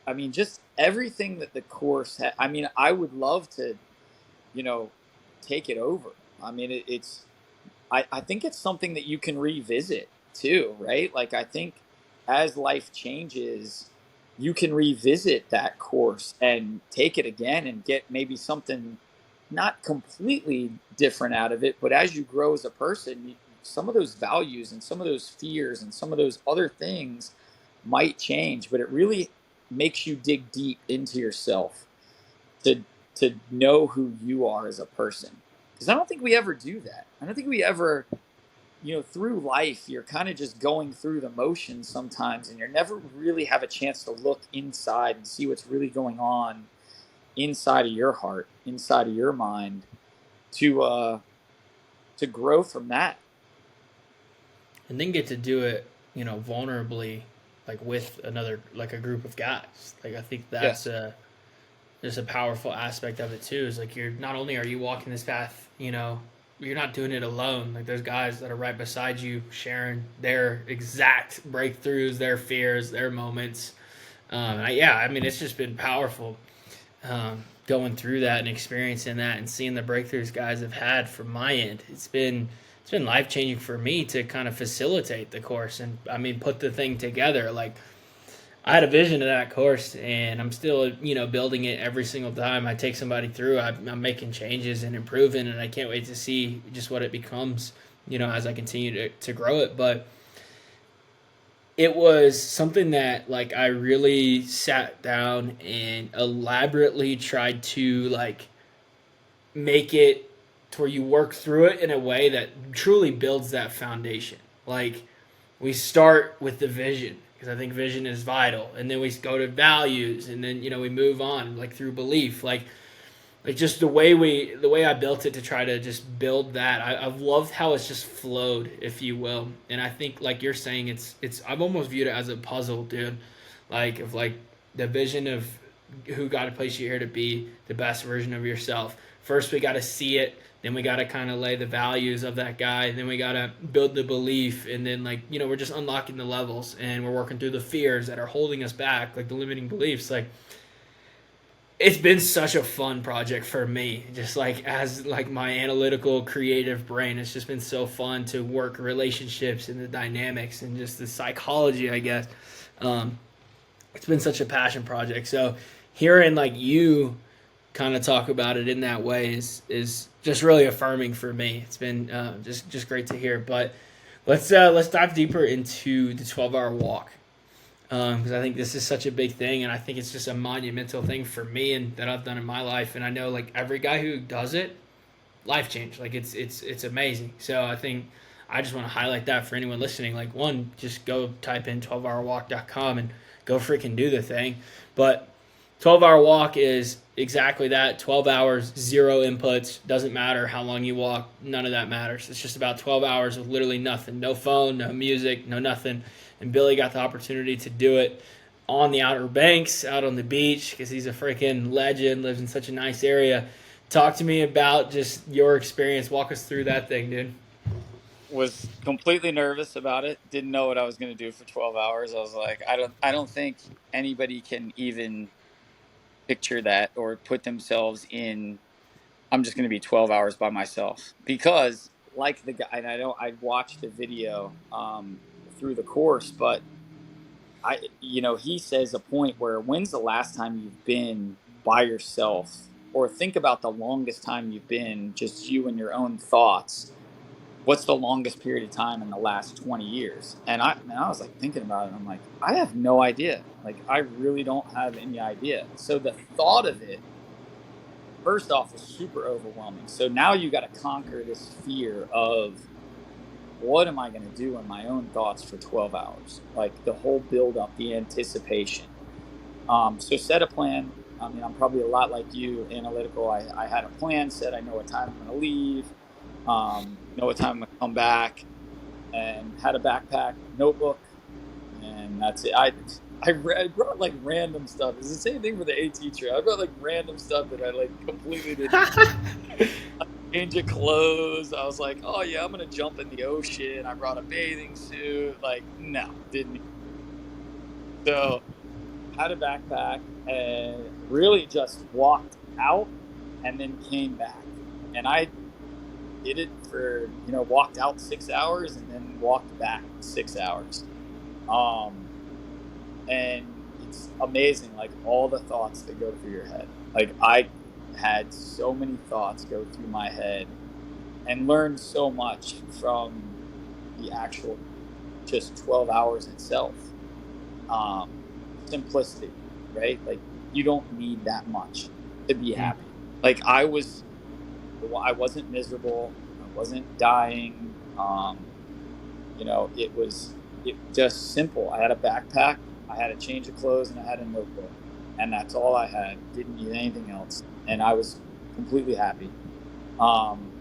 I mean, just everything that the course had. I mean, I would love to, you know, take it over. I mean, I think it's something that you can revisit too, right? Like, I think as life changes, you can revisit that course and take it again and get maybe something not completely different out of it. But as you grow as a person, some of those values and some of those fears and some of those other things might change, but it really makes you dig deep into yourself to know who you are as a person. Because I don't think we ever do that. I don't think we ever, through life, you're kind of just going through the motions sometimes, and you never really have a chance to look inside and see what's really going on inside of your heart, inside of your mind, to grow from that. And then get to do it, vulnerably, like with another, like a group of guys. Like I think Yeah. that's just a powerful aspect of it too. Is like you're not only are you walking this path, you're not doing it alone. Like there's guys that are right beside you, sharing their exact breakthroughs, their fears, their moments. I mean, it's just been powerful going through that and experiencing that and seeing the breakthroughs guys have had from my end. It's been life changing for me to kind of facilitate the course and I mean put the thing together. Like I had a vision of that course, and I'm still, building it every single time I take somebody through. I'm making changes and improving, and I can't wait to see just what it becomes, as I continue to grow it. But it was something that, like, I really sat down and elaborately tried to, like, make it to where you work through it in a way that truly builds that foundation. Like, we start with the vision because I think vision is vital, and then we go to values, and then we move on like through belief, like just the way I built it to try to just build that. I've loved how it's just flowed, if you will, and I think like you're saying, it's I've almost viewed it as a puzzle, dude. Like of like the vision of who God placed you here to be the best version of yourself. First, we got to see it. Then we got to kind of lay the values of that guy. Then we got to build the belief. And then, like, we're just unlocking the levels. And we're working through the fears that are holding us back, like the limiting beliefs. Like, it's been such a fun project for me. Just, like, as, like, my analytical, creative brain. It's just been so fun to work relationships and the dynamics and just the psychology, I guess. It's been such a passion project. So, hearing, like, you kind of talk about it in that way is just really affirming for me. It's been just great to hear. But let's dive deeper into the 12-hour walk because I think this is such a big thing, and I think it's just a monumental thing for me and that I've done in my life. And I know like every guy who does it, life change. Like it's amazing. So I think I just want to highlight that for anyone listening. Like one, just go type in 12hourwalk.com and go freaking do the thing. But 12-hour walk is exactly that. 12 hours, zero inputs. Doesn't matter how long you walk. None of that matters. It's just about 12 hours of literally nothing. No phone, no music, no nothing. And Billy got the opportunity to do it on the Outer Banks, out on the beach, because he's a freaking legend, lives in such a nice area. Talk to me about just your experience. Walk us through that thing, dude. Was completely nervous about it. Didn't know what I was going to do for 12 hours. I was like, I don't think anybody can even picture that or put themselves in. I'm just going to be 12 hours by myself because, like the guy, and I watched the video through the course, but he says a point where when's the last time you've been by yourself, or think about the longest time you've been just you and your own thoughts. What's the longest period of time in the last 20 years? And I was like thinking about it. And I'm like, I have no idea. Like, I really don't have any idea. So the thought of it, first off, was super overwhelming. So now you got to conquer this fear of what am I going to do in my own thoughts for 12 hours? Like the whole build up, the anticipation. So set a plan. I mean, I'm probably a lot like you, analytical. I had a plan set. I know what time I'm going to leave. Know what time I'm going to come back, and had a backpack, notebook, and that's it. I brought like random stuff. It's the same thing for the AT trail. I brought like random stuff that I like completely didn't change of clothes. I was like, oh yeah, I'm gonna jump in the ocean. I brought a bathing suit. Like, no, didn't. So had a backpack and really just walked out and then came back. And I did it for, walked out 6 hours and then walked back 6 hours. Um, and it's amazing, like all the thoughts that go through your head. Like I had so many thoughts go through my head and learned so much from the actual just 12 hours itself. Um, Simplicity, right? Like you don't need that much to be happy. Like I wasn't miserable. I wasn't dying. It just simple. I had a backpack, I had a change of clothes, and I had a notebook, and that's all I had. Didn't need anything else, and I was completely happy. Um,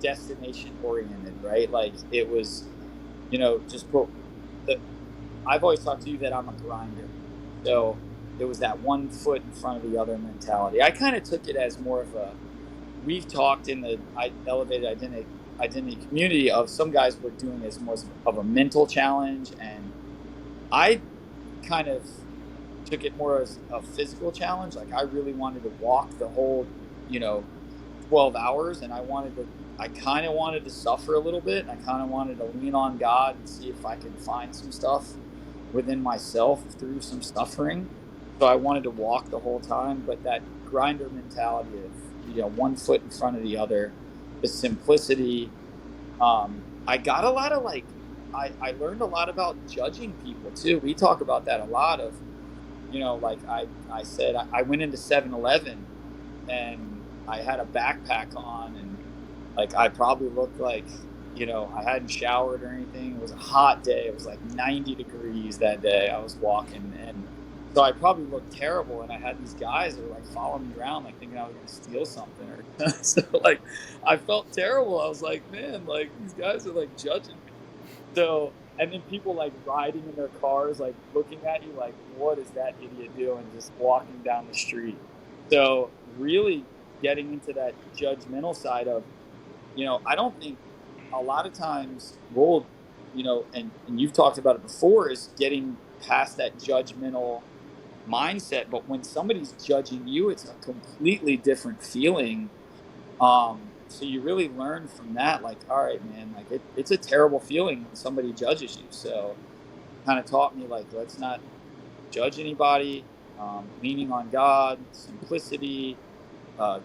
Destination oriented, right? Like it was, just put. The, I've always talked to you that I'm a grinder, so it was that one foot in front of the other mentality. I kind of took it as more of a. We've talked in the elevated identity community of some guys were doing this more of a mental challenge, and I kind of took it more as a physical challenge. Like I really wanted to walk the whole, you know, 12 hours, and I kind of wanted to suffer a little bit. And I kind of wanted to lean on God and see if I could find some stuff within myself through some suffering. So I wanted to walk the whole time, but that grinder mentality of, one foot in front of the other, the simplicity. I got a lot of I learned a lot about judging people too. We talk about that a lot of, like I said, I went into 7-Eleven and I had a backpack on, and like I probably looked like, I hadn't showered or anything. It was a hot day. It was like 90 degrees that day. I was walking, and so I probably looked terrible. And I had these guys that were like following me around, like thinking I was going to steal something. Or so like I felt terrible. I was like, man, like these guys are like judging me. So, and then people like riding in their cars, like looking at you like, what is that idiot doing? Just walking down the street. So really getting into that judgmental side of, I don't think a lot of times and you've talked about it before, is getting past that judgmental mindset. But when somebody's judging you, it's a completely different feeling. So you really learn from that, like, all right, man, like it's a terrible feeling when somebody judges you. So kind of taught me, like, let's not judge anybody, leaning on God, simplicity,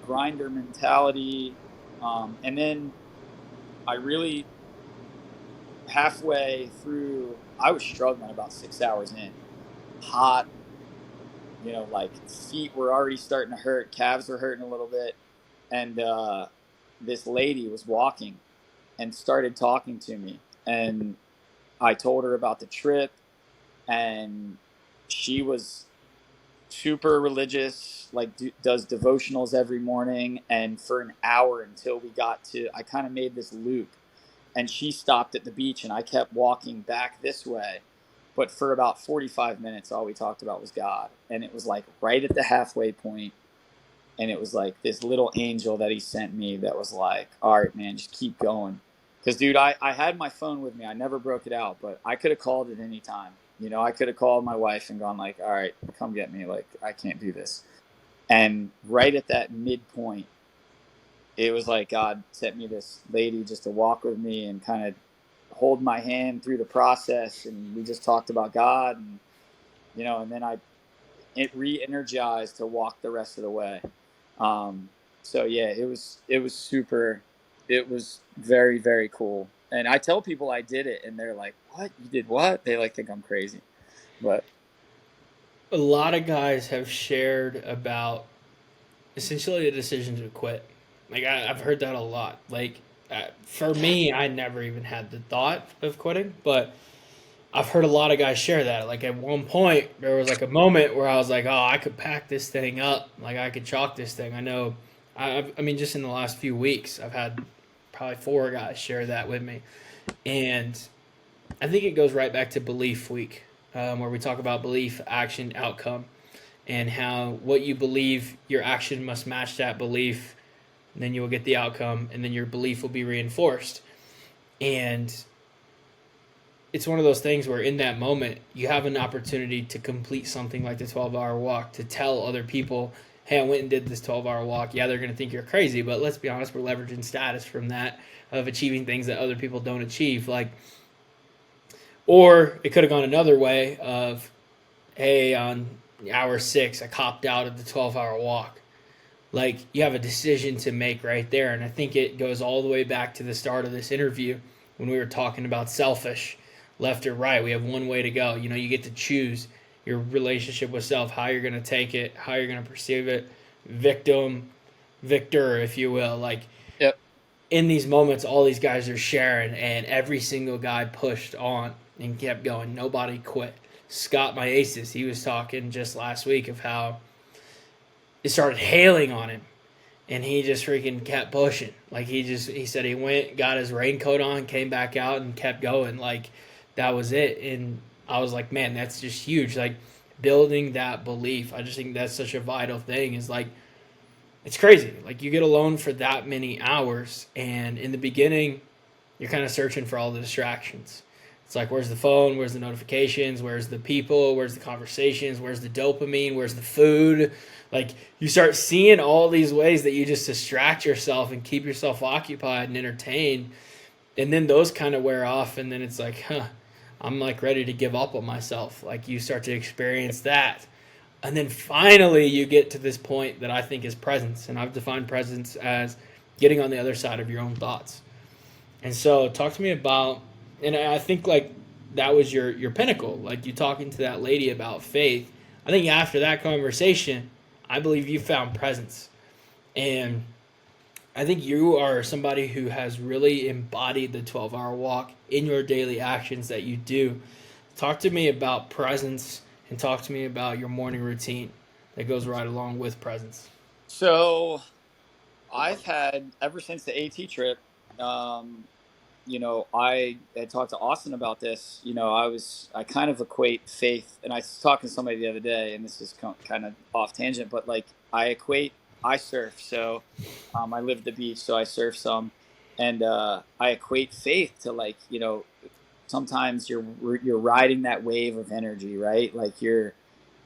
grinder mentality. And then I really, halfway through, I was struggling about 6 hours in, hot, like feet were already starting to hurt, calves were hurting a little bit. And this lady was walking and started talking to me. And I told her about the trip, and she was super religious, like does devotionals every morning. And for an hour until we got to, I kind of made this loop, and she stopped at the beach and I kept walking back this way. But for about 45 minutes, all we talked about was God. And it was like right at the halfway point, and it was like this little angel that he sent me that was like, all right, man, just keep going. Because, dude, I had my phone with me. I never broke it out, but I could have called at any time. You know, I could have called my wife and gone like, all right, come get me. Like, I can't do this. And right at that midpoint, it was like God sent me this lady just to walk with me and kind of hold my hand through the process. And we just talked about God, and, you know, and then it re-energized to walk the rest of the way. Um, so yeah, it was super, it was very, very cool. And I tell people I did it, and they're like, "What? You did what?" They like think I'm crazy, but A lot of guys have shared about essentially the decision to quit. Like I've heard that a lot. Like for me, I never even had the thought of quitting, but I've heard a lot of guys share that. Like at one point, there was like a moment where I was like, "Oh, I could pack this thing up. Like I could chalk this thing." I know. I mean, just in the last few weeks, I've had probably 4 guys share that with me, and I think it goes right back to belief week, where we talk about belief, action, outcome, and how what you believe, your action must match that belief. And then you will get the outcome, and then your belief will be reinforced. And it's one of those things where in that moment you have an opportunity to complete something like the 12-hour walk, to tell other people, hey, I went and did this 12-hour walk. Yeah, they're going to think you're crazy, but let's be honest, we're leveraging status from that, of achieving things that other people don't achieve. Like, or it could have gone another way of, hey, on hour 6 I copped out of the 12-hour walk. Like, you have a decision to make right there. And I think it goes all the way back to the start of this interview when we were talking about selfish, left or right. We have one way to go. You know, you get to choose your relationship with self, how you're going to take it, how you're going to perceive it, victim, victor, if you will. Like, yep. in these moments, all these guys are sharing, and every single guy pushed on and kept going. Nobody quit. Scott, my aces, he was talking just last week of how it started hailing on him, and he just freaking kept pushing. Like he said he went, got his raincoat on, came back out, and kept going. Like that was it. And I was like, man, that's just huge. Like building that belief. I just think that's such a vital thing. Is like it's crazy. Like you get alone for that many hours, and in the beginning, you're kind of searching for all the distractions. It's like, where's the phone? Where's the notifications? Where's the people? Where's the conversations? Where's the dopamine? Where's the food? Like, you start seeing all these ways that you just distract yourself and keep yourself occupied and entertained. And then those kind of wear off. And then it's like, I'm like ready to give up on myself. Like, you start to experience that. And then finally, you get to this point that I think is presence. And I've defined presence as getting on the other side of your own thoughts. And so, talk to me about, and I think like that was your pinnacle, like you talking to that lady about faith. I think after that conversation, I believe you found presence, and I think you are somebody who has really embodied the 12-hour walk in your daily actions that you do. Talk to me about presence, and talk to me about your morning routine that goes right along with presence. So I've had ever since the AT trip. Um, you know, I had talked to Austin about this. You know, I kind of equate faith, and I was talking to somebody the other day, and this is kind of off tangent, but like I surf, so I live at the beach, so I surf some, and I equate faith to like, you know, sometimes you're riding that wave of energy, right? Like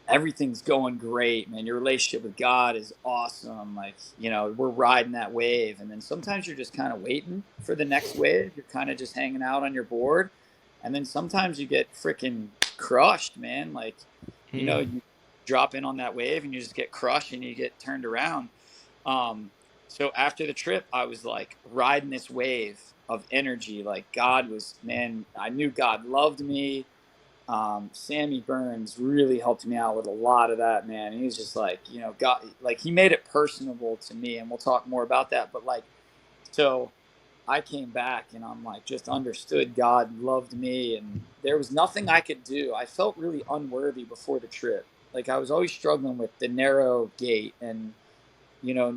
everything's going great, man. Your relationship with God is awesome. Like, you know, we're riding that wave. And then sometimes you're just kind of waiting for the next wave. You're kind of just hanging out on your board. And then sometimes you get freaking crushed, man. Like, you know, you drop in on that wave and you just get crushed and you get turned around. Um, so after the trip, I was like riding this wave of energy. Like God was, man, I knew God loved me. Sammy Burns really helped me out with a lot of that, man. He was just like, you know, God, like he made it personable to me, and we'll talk more about that. But like, so I came back and I'm like, just understood God loved me, and there was nothing I could do. I felt really unworthy before the trip. Like I was always struggling with the narrow gate, and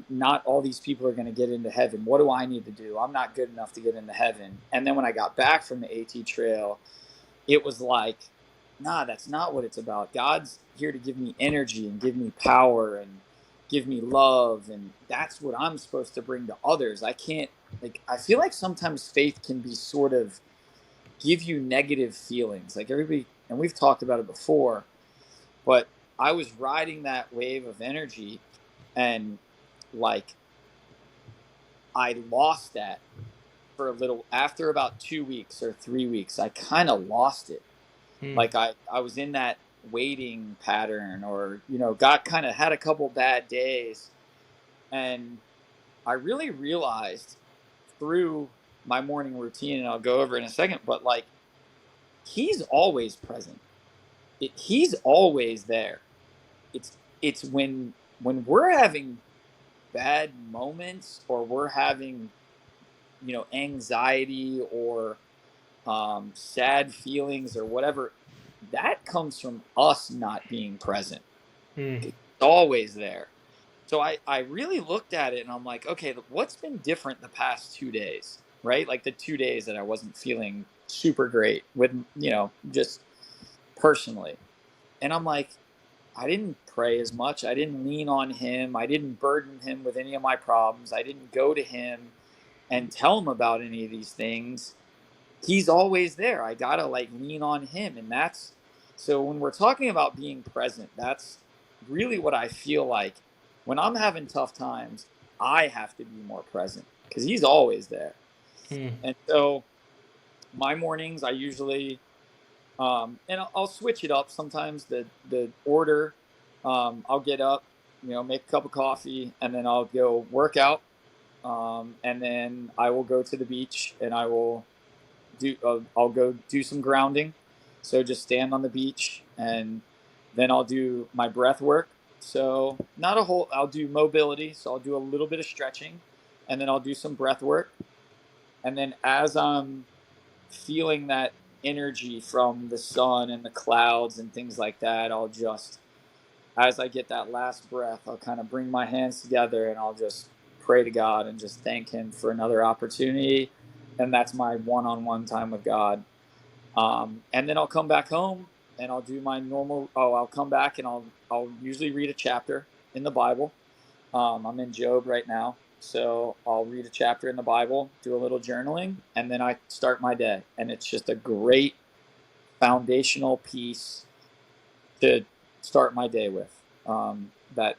not all these people are going to get into heaven. What do I need to do? I'm not good enough to get into heaven. And then when I got back from the AT trail, it was like, nah, that's not what it's about. God's here to give me energy and give me power and give me love. And that's what I'm supposed to bring to others. I can't, like, I feel like sometimes faith can be sort of give you negative feelings. Like everybody, and we've talked about it before, but I was riding that wave of energy, and like I lost that for a little after about 2 weeks or 3 weeks. I kind of lost it. Hmm. Like I was in that waiting pattern, or got kind of had a couple bad days, and I really realized through my morning routine, and I'll go over in a second, but like he's always present. He's always there. It's when we're having bad moments, or we're having anxiety, or sad feelings, or whatever, that comes from us not being present. Hmm. It's always there. So I really looked at it and I'm like, okay, what's been different the past 2 days, right? Like the 2 days that I wasn't feeling super great with, just personally. And I'm like, I didn't pray as much. I didn't lean on him. I didn't burden him with any of my problems. I didn't go to him and tell him about any of these things. He's always there. I gotta like lean on him. And that's so when we're talking about being present, that's really what I feel like when I'm having tough times. I have to be more present because he's always there. Hmm. And so my mornings, I usually and I'll switch it up sometimes. The order, I'll get up, make a cup of coffee, and then I'll go work out, and then I will go to the beach, and I'll go do some grounding. So just stand on the beach, and then I'll do my breath work. So not a whole. I'll do mobility. So I'll do a little bit of stretching, and then I'll do some breath work. And then as I'm feeling that energy from the sun and the clouds and things like that, I'll just, as I get that last breath, I'll kind of bring my hands together and I'll just pray to God and just thank Him for another opportunity. And that's my one-on-one time with God. And then I'll come back home and I'll do my normal. Oh, I'll come back and I'll usually read a chapter in the Bible. I'm in Job right now, so I'll read a chapter in the Bible, do a little journaling, and then I start my day. And it's just a great foundational piece to start my day with. That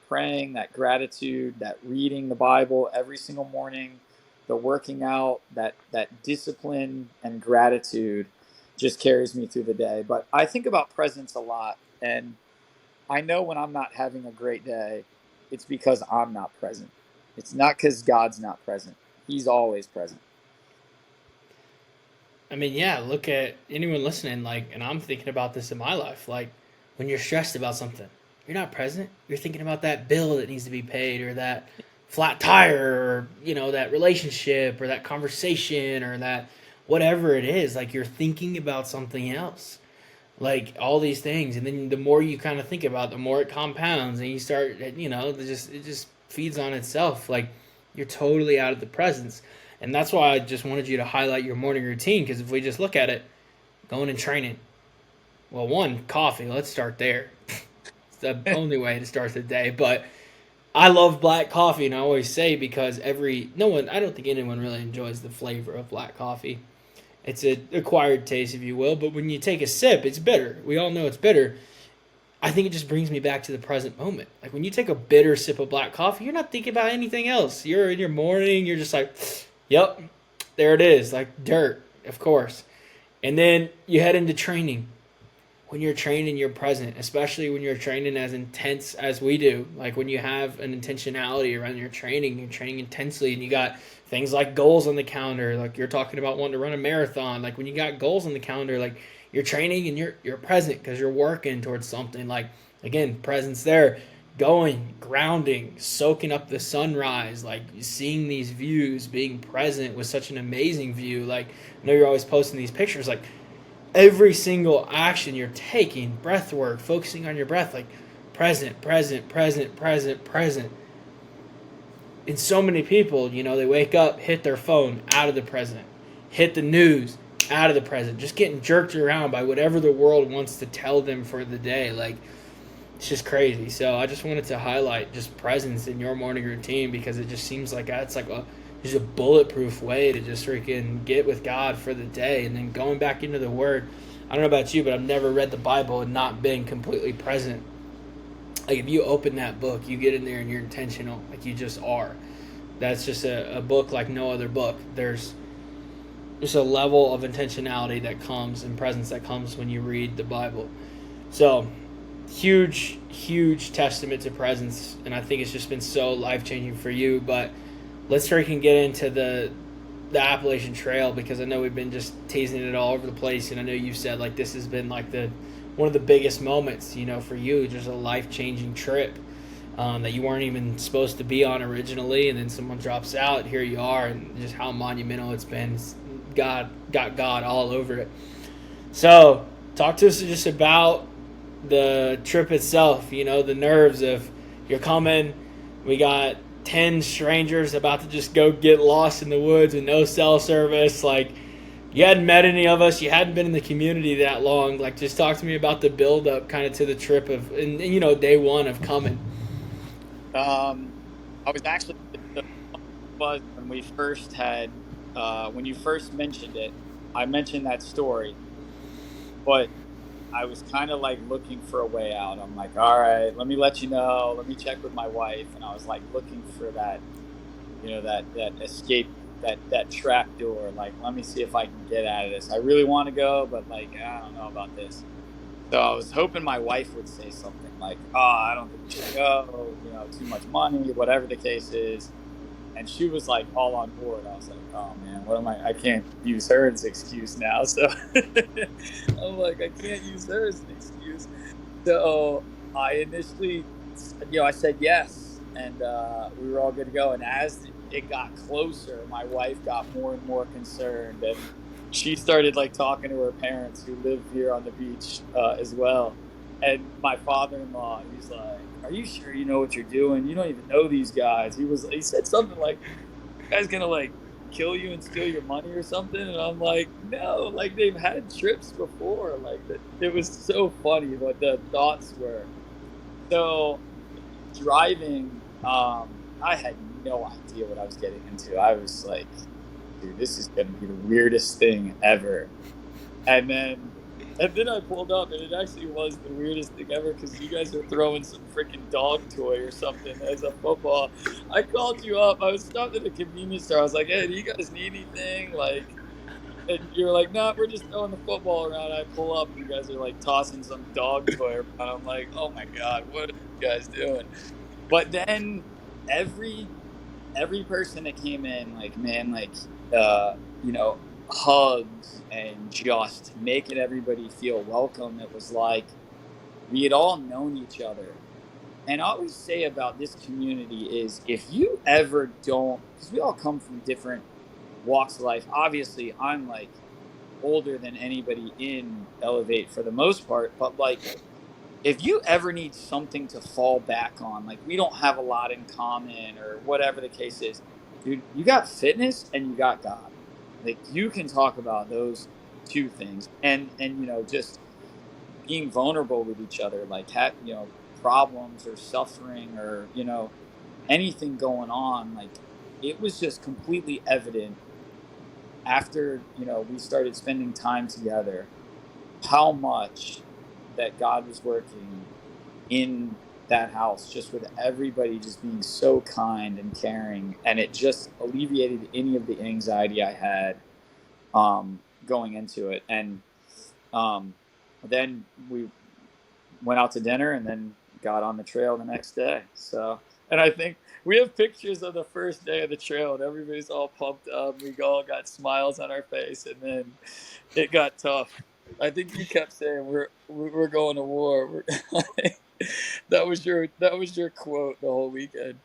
praying, that gratitude, that reading the Bible every single morning, the working out, that discipline and gratitude just carries me through the day. But I think about presence a lot, and I know when I'm not having a great day, it's because I'm not present. It's not because God's not present. He's always present. I mean, yeah, look at anyone listening, like, and I'm thinking about this in my life. Like, when you're stressed about something, you're not present. You're thinking about that bill that needs to be paid, or that flat tire, or, that relationship, or that conversation, or that whatever it is. Like, you're thinking about something else. Like, all these things. And then the more you kind of think about it, the more it compounds, and you start, it just feeds on itself. Like, you're totally out of the presence. And that's why I just wanted you to highlight your morning routine, because if we just look at it, going and training, well, one, coffee, let's start there. It's the only way to start the day. But I love black coffee, and I always say, because I don't think anyone really enjoys the flavor of black coffee. It's an acquired taste, if you will, but when you take a sip, it's bitter. We all know it's bitter. I think it just brings me back to the present moment. Like, when you take a bitter sip of black coffee, you're not thinking about anything else. You're in your morning, you're just like, yep, there it is, like dirt, of course. And then you head into training. When you're training, you're present, especially when you're training as intense as we do. Like, when you have an intentionality around your training, you're training intensely, and you got things like goals on the calendar. Like, you're talking about wanting to run a marathon. Like, when you got goals on the calendar, like, you're training and you're present because you're working towards something. Like, again, presence there. going, grounding, soaking up the sunrise, like seeing these views, being present with such an amazing view. Like, I know you're always posting these pictures, like every single action you're taking, breath work, focusing on your breath, like present, present, present, present, present. And so many people, they wake up, hit their phone, out of the present, hit the news, out of the present, just getting jerked around by whatever the world wants to tell them for the day. Like, it's just crazy. So I just wanted to highlight just presence in your morning routine, because it just seems like that's like just a bulletproof way to just freaking get with God for the day. And then going back into the Word. I don't know about you, but I've never read the Bible and not been completely present. Like, if you open that book, you get in there and you're intentional, like you just are. That's just a book like no other book. There's just a level of intentionality that comes and presence that comes when you read the Bible. So, huge testament to presence, and I think it's just been so life-changing for you. But let's freaking get into the Appalachian Trail, because I know we've been just teasing it all over the place, and I know you've said like this has been like one of the biggest moments, for you, just a life-changing trip that you weren't even supposed to be on originally, and then someone drops out, here you are, and just how monumental it's been. God got God all over it. So talk to us just about the trip itself, the nerves of you're coming, we got 10 strangers about to just go get lost in the woods with no cell service. Like, you hadn't met any of us, you hadn't been in the community that long. Like, just talk to me about the build up kind of to the trip of, and day one of coming. I was actually was when we first had when you first mentioned it. I mentioned that story, but I was kind of like looking for a way out. I'm like, all right, let me let you know. Let me check with my wife, and I was like looking for that, that escape, that trap door. Like, let me see if I can get out of this. I really want to go, but like, I don't know about this. So I was hoping my wife would say something like, "Oh, I don't think we should go. Too much money, whatever the case is." And she was like all on board. I was like, "Oh man, what am I? I can't use her as an excuse now." So I'm like, I can't use her as an excuse. So I initially, I said yes, and we were all good to go. And as it got closer, my wife got more and more concerned, and she started like talking to her parents who live here on the beach as well. And my father-in-law, he's like, "Are you sure you know what you're doing? You don't even know these guys." He said something like, "Guy's gonna like kill you and steal your money or something." And I'm like, "No, like they've had trips before." Like, it was so funny what the thoughts were. So driving, I had no idea what I was getting into. I was like, dude, this is gonna be the weirdest thing ever. And then I pulled up, and it actually was the weirdest thing ever, because you guys are throwing some freaking dog toy or something as a football. I called you up. I was stopped at a convenience store. I was like, "Hey, do you guys need anything?" Like, and you're like, "No, we're just throwing the football around." I pull up, and you guys are like tossing some dog toy around. I'm like, "Oh my god, what are you guys doing?" But then every person that came in, like, man, like, you know, hugs and just making everybody feel welcome. It was like we had all known each other. And I always say about this community is, if you ever don't, because we all come from different walks of life. Obviously, I'm like older than anybody in Elevate for the most part, but like, if you ever need something to fall back on, like we don't have a lot in common or whatever the case is, dude, you got fitness and you got God. Like, you can talk about those two things, and just being vulnerable with each other, like problems or suffering or anything going on. Like, it was just completely evident after we started spending time together how much that God was working in that house, just with everybody just being so kind and caring, and it just alleviated any of the anxiety I had going into it. And then we went out to dinner, and then got on the trail the next day. So, and I think we have pictures of the first day of the trail, and everybody's all pumped up. We all got smiles on our face, and then it got tough. I think you kept saying we're going to war. That was your quote the whole weekend.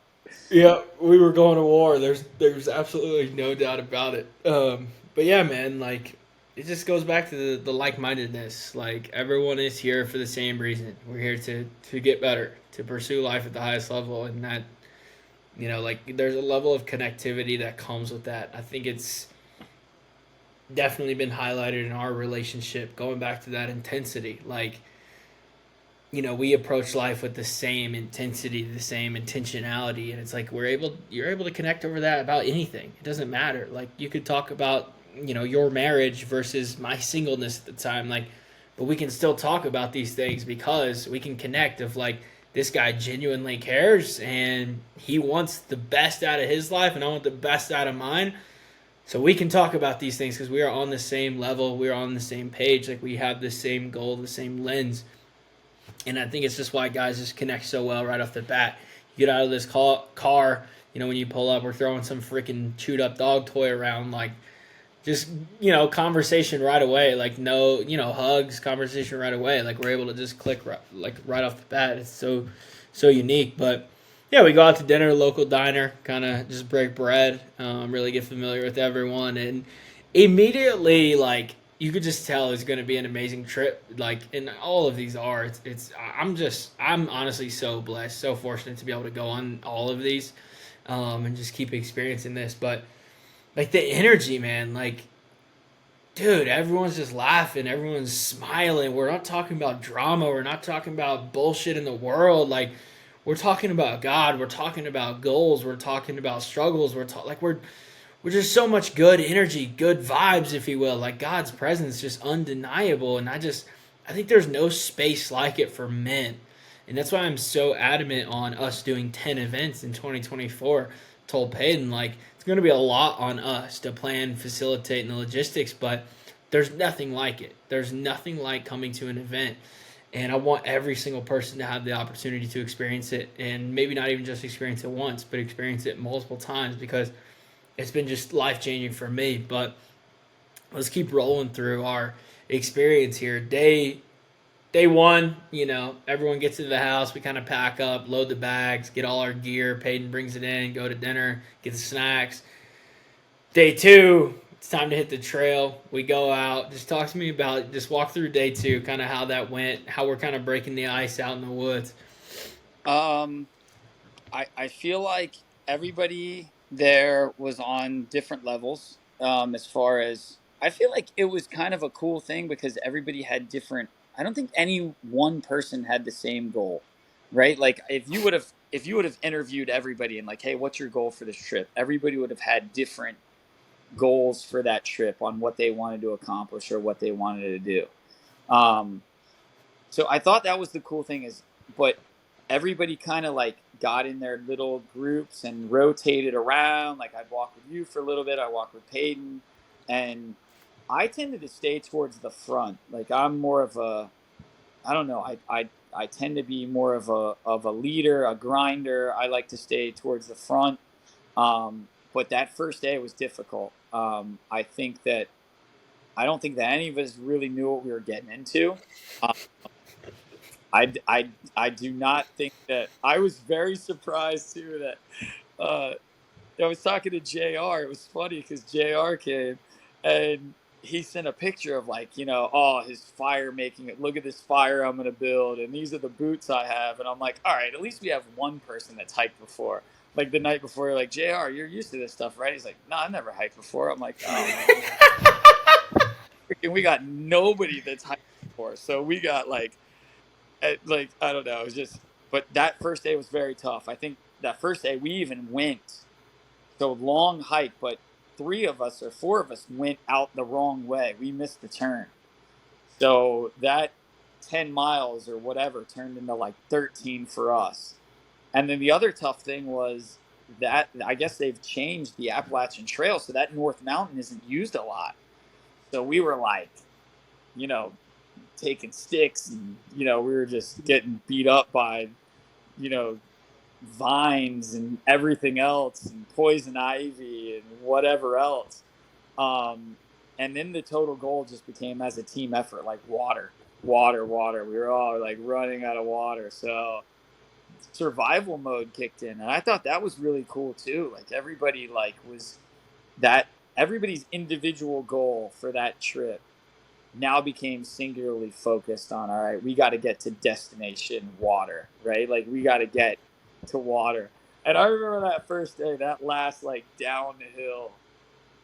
Yeah, we were going to war. There's absolutely no doubt about it. But yeah, man, like it just goes back to the like mindedness. Like everyone is here for the same reason. We're here to get better, to pursue life at the highest level, and that like there's a level of connectivity that comes with that. I think it's definitely been highlighted in our relationship, going back to that intensity. Like we approach life with the same intensity, the same intentionality, and it's like you're able to connect over that about anything. It doesn't matter. Like you could talk about your marriage versus my singleness at the time, like, but we can still talk about these things because we can connect. Of like this guy genuinely cares and he wants the best out of his life, and I want the best out of mine. So we can talk about these things because we are on the same level, we are on the same page, like we have the same goal, the same lens. And I think it's just why guys just connect so well right off the bat. You get out of this car, when you pull up, we're throwing some freaking chewed up dog toy around, like just conversation right away, like no hugs, conversation right away, like we're able to just click right off the bat. It's so unique. But yeah, we go out to dinner, local diner, kind of just break bread, really get familiar with everyone, and immediately like you could just tell it's going to be an amazing trip. Like, and all of these are. It's. I'm honestly so blessed, so fortunate to be able to go on all of these, and just keep experiencing this. But like the energy, man, like dude, everyone's just laughing, everyone's smiling. We're not talking about drama, we're not talking about bullshit in the world. Like we're talking about God, we're talking about goals, we're talking about struggles, we're just so much good energy, good vibes, if you will. Like God's presence is just undeniable, and I think there's no space like it for men. And that's why I'm so adamant on us doing 10 events in 2024. Told Peyton, like, it's going to be a lot on us to plan, facilitate, and the logistics, but there's nothing like it. There's nothing like coming to an event. And I want every single person to have the opportunity to experience it, and maybe not even just experience it once, but experience it multiple times, because it's been just life changing for me. But let's keep rolling through our experience here. Day one, everyone gets into the house. We kind of pack up, load the bags, get all our gear. Peyton brings it in, go to dinner, get the snacks. Day two, it's time to hit the trail. We go out. Just talk to me about, just walk through day two, kind of how that went, how we're kind of breaking the ice out in the woods. Um, I feel like everybody there was on different levels. As far as I feel like it was kind of a cool thing because everybody had different. I don't think any one person had the same goal, right? Like if you would have interviewed everybody and like, hey, what's your goal for this trip? Everybody would have had different goals for that trip on what they wanted to accomplish or what they wanted to do. Um, so I thought that was the cool thing but everybody kind of like got in their little groups and rotated around. Like I'd walk with you for a little bit, I walk with Peyton, and I tended to stay towards the front. Like I'm more of I don't know, I tend to be more of a leader, a grinder. I like to stay towards the front. But that first day was difficult. I don't think that any of us really knew what we were getting into. Um, I do not think that I was very surprised too that I was talking to JR. It was funny because JR came and he sent a picture of like, oh, his fire making it. Look at this fire I'm going to build. And these are the boots I have. And I'm like, all right, at least we have one person that's hiked before. Like the night before, you're like, JR, you're used to this stuff, right? He's like, no, I've never hiked before. I'm like, oh, man. Freaking, we got nobody that's hiked before. So we got like I don't know. It was just, but that first day was very tough. I think that first day we even went so long hike, but three of us or four of us went out the wrong way. We missed the turn, so that 10 miles or whatever turned into like 13 for us. And then the other tough thing was that I guess they've changed the Appalachian Trail, so that North Mountain isn't used a lot. So we were like, you know, taking sticks and we were just getting beat up by you know vines and everything else and poison ivy and whatever else. um and then the total goal just became as a team effort, like water. water, water. We were all like running out of water. So survival mode kicked in. And I thought that was really cool too. Like everybody like was that everybody's individual goal for that trip now became singularly focused on, all right, we got to get to destination water, right? Like we got to get to water. And I remember that first day, that last like downhill,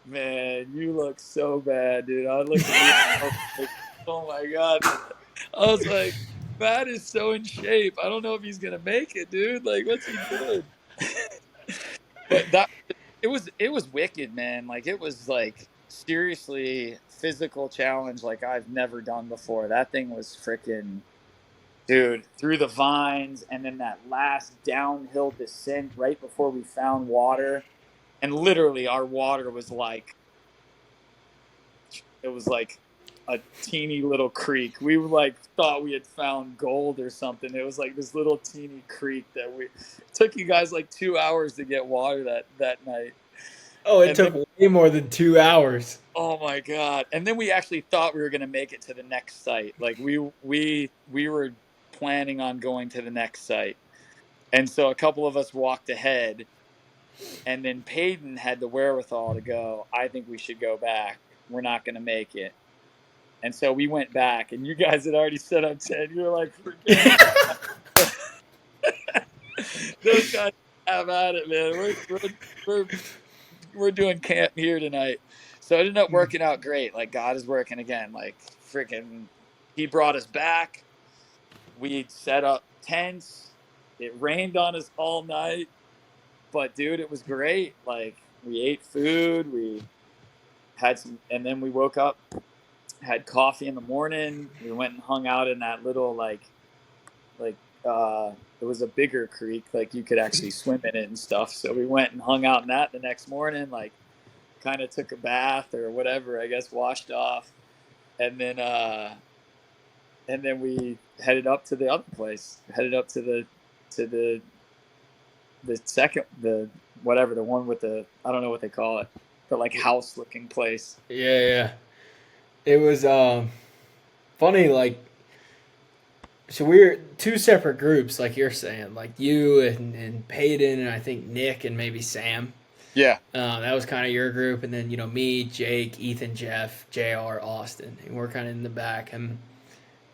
man, you look so bad, dude. I looked at you, I was like, oh my God. I was like, Matt is so in shape. I don't know if he's gonna make it, dude. Like, what's he doing? But that it was wicked, man. Like it was like seriously physical challenge like I've never done before. That thing was freaking dude through the vines, and then that last downhill descent right before we found water, and literally our water was like it was like a teeny little creek. We like thought we had found gold or something. It was like this little teeny creek that we took you guys like 2 hours to get water that night. Oh, it And took then, way more than 2 hours. oh my God. And then we actually thought we were going to make it to the next site. Like we were planning on going to the next site. And so a couple of us walked ahead, and then Peyton had the wherewithal to go, I think we should go back. We're not going to make it. And so we went back, and you guys had already set up tent. You were like, forget it. Those guys have at it, man. We're doing camp here tonight. So it ended up working out great. Like God is working again. Like freaking, he brought us back. We set up tents. It rained on us all night, but dude, it was great. Like we ate food. We had some, and then we woke up, had coffee in the morning. We went and hung out in that little like it was a bigger creek, like you could actually swim in it and stuff. So we went and hung out in that the next morning, like kind of took a bath or whatever, I guess, washed off, and then we headed up to the other place, headed up to the second, the whatever, the one with the, I don't know what they call it, the like house looking place. Yeah. It was funny, like, so we're two separate groups, like you're saying, like you and Peyton and I think Nick and maybe Sam. Yeah. That was kind of your group, and then me, Jake, Ethan, Jeff, JR, Austin, and we're kind of in the back. And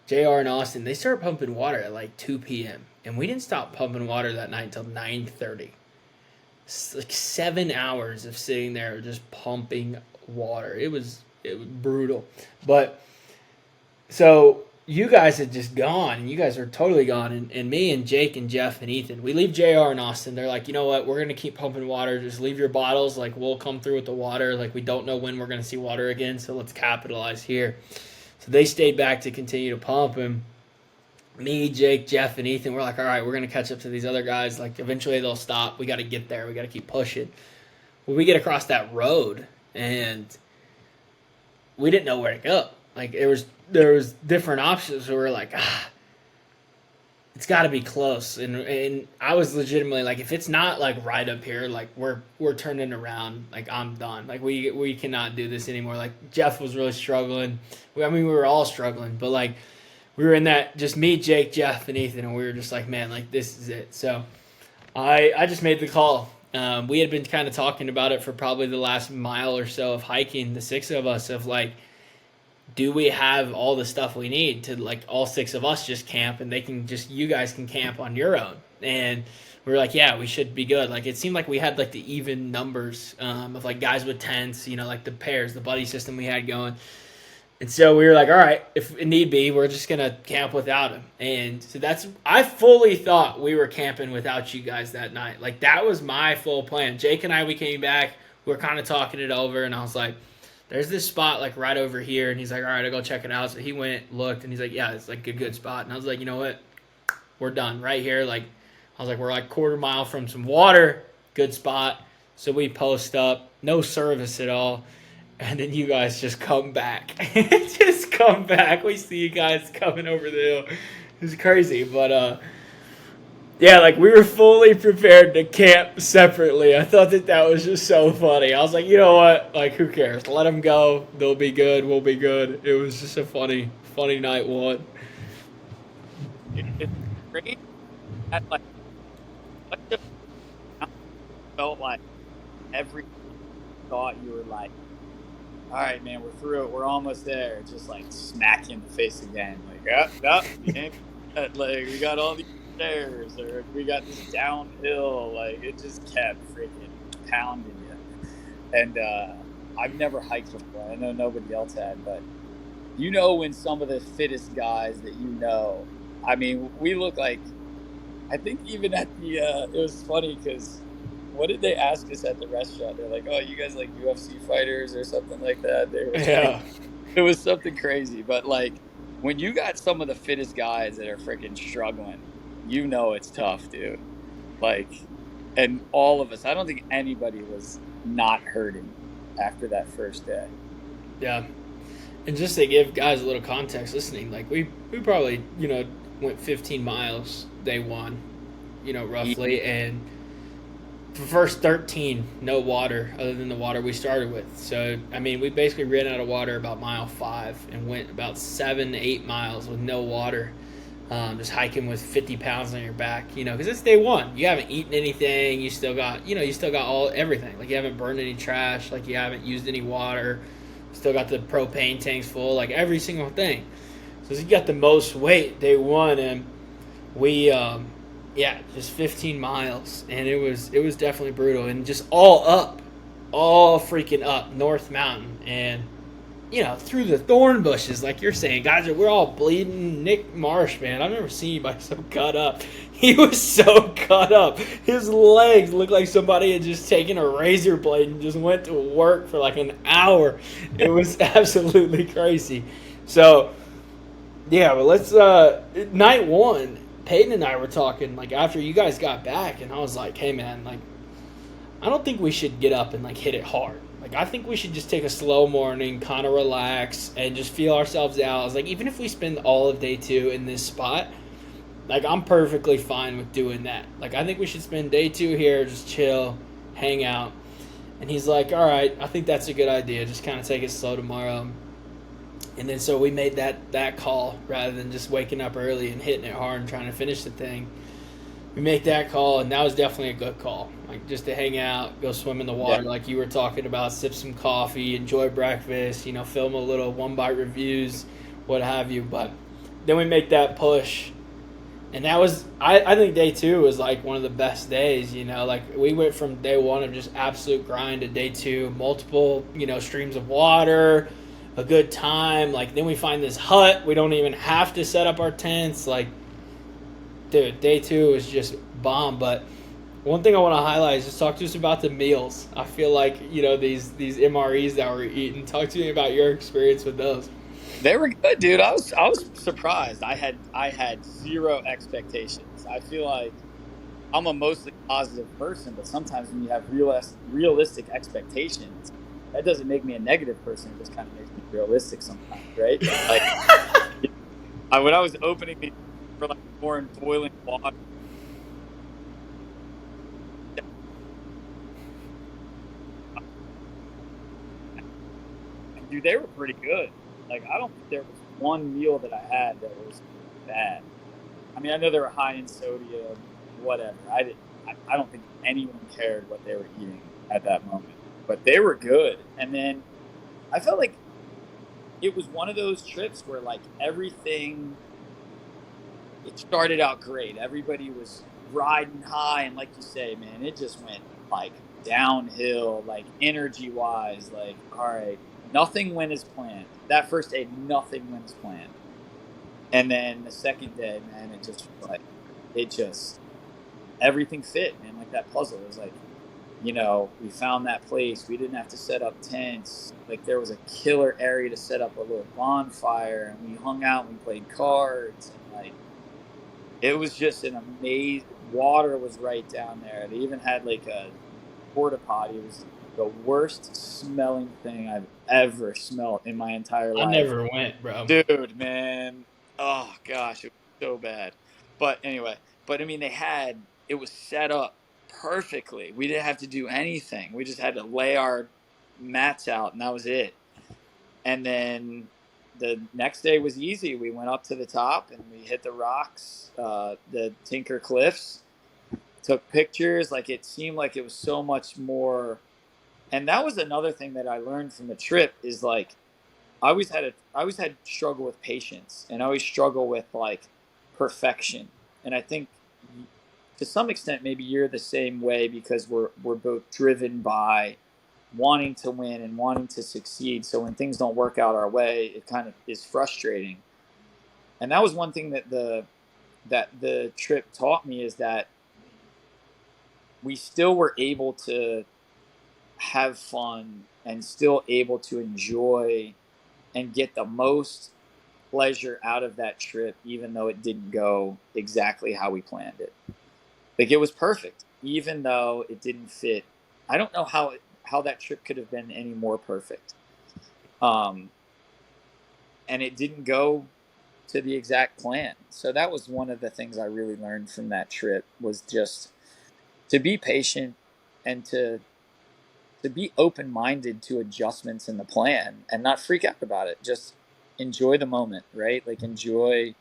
JR and Austin, they started pumping water at like 2 p.m. and we didn't stop pumping water that night until 9:30. It's like 7 hours of sitting there just pumping water. It was brutal, but so you guys had just gone, and you guys are totally gone, and me and Jake and Jeff and Ethan, we leave JR and Austin. They're like, you know what, we're going to keep pumping water. Just leave your bottles. Like, we'll come through with the water. Like, we don't know when we're going to see water again, so let's capitalize here. So they stayed back to continue to pump, and me, Jake, Jeff, and Ethan, we're like, all right, we're going to catch up to these other guys. Like, eventually they'll stop. We got to get there. We got to keep pushing. Well, we get across that road, and we didn't know where to go. Like, there was different options. So we were like, it's got to be close. And I was legitimately like, if it's not like right up here, like we're turning around. Like, I'm done. Like, we cannot do this anymore. Like, Jeff was really struggling. We were all struggling, but like we were in that, just me, Jake, Jeff, and Ethan, and we were just like, man, like this is it. So I just made the call. We had been kind of talking about it for probably the last mile or so of hiking, the six of us, of like, do we have all the stuff we need to, like, all six of us just camp, and you guys can camp on your own? And we were like, yeah, we should be good. Like, it seemed like we had like the even numbers of like guys with tents, like the pairs, the buddy system we had going. And so we were like, all right, if it need be, we're just going to camp without him. And so I fully thought we were camping without you guys that night. Like, that was my full plan. Jake and I, we came back, we were kind of talking it over, and I was like, there's this spot like right over here. And he's like, all right, I'll go check it out. So he went, looked, and he's like, yeah, it's like a good spot. And I was like, you know what? We're done right here. Like, I was like, we're like quarter mile from some water, good spot. So we post up, no service at all. And then you guys just come back. Just come back. We see you guys coming over the hill. It's crazy. But, yeah, like, we were fully prepared to camp separately. I thought that was just so funny. I was like, you know what? Like, who cares? Let them go. They'll be good. We'll be good. It was just a funny funny night one. It's great that like such a felt like every thought you were like, all right, man, we're through it. We're almost there. Just like smack you in the face again. Like, like we got all these stairs, or we got this downhill. Like it just kept freaking pounding you. And I've never hiked before. I know nobody else had, but you know when some of the fittest guys that you know. I mean, we look like. I think even at the it was funny because what did they ask us at the restaurant? They're like, "Oh, you guys like UFC fighters or something like that." They were like, Yeah. it was something crazy. But like when you got some of the fittest guys that are freaking struggling, you know it's tough, dude. Like, and all of us, I don't think anybody was not hurting after that first day. Yeah. And just to give guys a little context listening, like we probably, went 15 miles day one, roughly, and for the first 13, no water other than the water we started with. So, I mean, we basically ran out of water about mile 5 and went about 7 to 8 miles with no water. Just hiking with 50 pounds on your back, because it's day one. You haven't eaten anything. You still got, everything. Like you haven't burned any trash. Like you haven't used any water. Still got the propane tanks full. Like every single thing. So you got the most weight day one, and we, just 15 miles, and it was definitely brutal, and just all freaking up North Mountain, and through the thorn bushes, like you're saying, guys, we're all bleeding. Nick Marsh, man, I've never seen anybody so cut up. He was so cut up. His legs looked like somebody had just taken a razor blade and just went to work for like an hour. It was absolutely crazy. So, yeah, but let's, night one, Peyton and I were talking, like, after you guys got back, and I was like, hey, man, like, I don't think we should get up and like hit it hard. Like I think we should just take a slow morning, kind of relax, and just feel ourselves out. I was like, even if we spend all of day 2 in this spot, like I'm perfectly fine with doing that. Like I think we should spend day 2 here, just chill, hang out. And he's like, all right, I think that's a good idea. Just kind of take it slow tomorrow. And then so we made that call rather than just waking up early and hitting it hard and trying to finish the thing. We make that call, and that was definitely a good call. Like just to hang out, go swim in the water, like you were talking about, sip some coffee, enjoy breakfast, film a little one bite reviews, what have you. But then we make that push, and that was I think day 2 was like one of the best days. Like we went from day 1 of just absolute grind to day 2, multiple streams of water, a good time. Like then we find this hut, we don't even have to set up our tents, like. Dude, day 2 was just bomb. But one thing I want to highlight is just talk to us about the meals. I feel like these MREs that we're eating. Talk to me about your experience with those. They were good, dude. I was surprised. I had zero expectations. I feel like I'm a mostly positive person, but sometimes when you have realistic expectations, that doesn't make me a negative person. It just kind of makes me realistic sometimes, right? Like when I was opening these for like pouring boiling water, and dude, they were pretty good. Like I don't think there was one meal that I had that was bad. I mean, I know they were high in sodium, whatever. I don't think anyone cared what they were eating at that moment, but they were good. And then I felt like it was one of those trips where like everything, it started out great. Everybody was riding high, and like you say, man, it just went like downhill, like energy wise. Like, all right, nothing went as planned. That first day, nothing went as planned. And then the second day, man, it just everything fit, man, like that puzzle. It was like, we found that place. We didn't have to set up tents. Like there was a killer area to set up a little bonfire, and we hung out and we played cards, and like it was just an amazing. Water was right down there. They even had like a porta potty. It was the worst smelling thing I've ever smelled in my entire I life. never went, bro. Dude, man. Oh gosh, it was so bad. But anyway, I mean it was set up perfectly. We didn't have to do anything. We just had to lay our mats out and that was it. And then the next day was easy. We went up to the top and we hit the rocks, the Tinker Cliffs, took pictures. Like, it seemed like it was so much more. And that was another thing that I learned from the trip is like, I always had struggle with patience, and I always struggle with like perfection. And I think to some extent maybe you're the same way, because we're both driven by wanting to win and wanting to succeed. So when things don't work out our way, it kind of is frustrating. And that was one thing that the trip taught me, is that we still were able to have fun and still able to enjoy and get the most pleasure out of that trip, even though it didn't go exactly how we planned it. Like, it was perfect, even though it didn't fit. I don't know how that trip could have been any more perfect. Um, and it didn't go to the exact plan. So that was one of the things I really learned from that trip, was just to be patient and to be open-minded to adjustments in the plan and not freak out about it. Just enjoy the moment, right? Like, enjoy.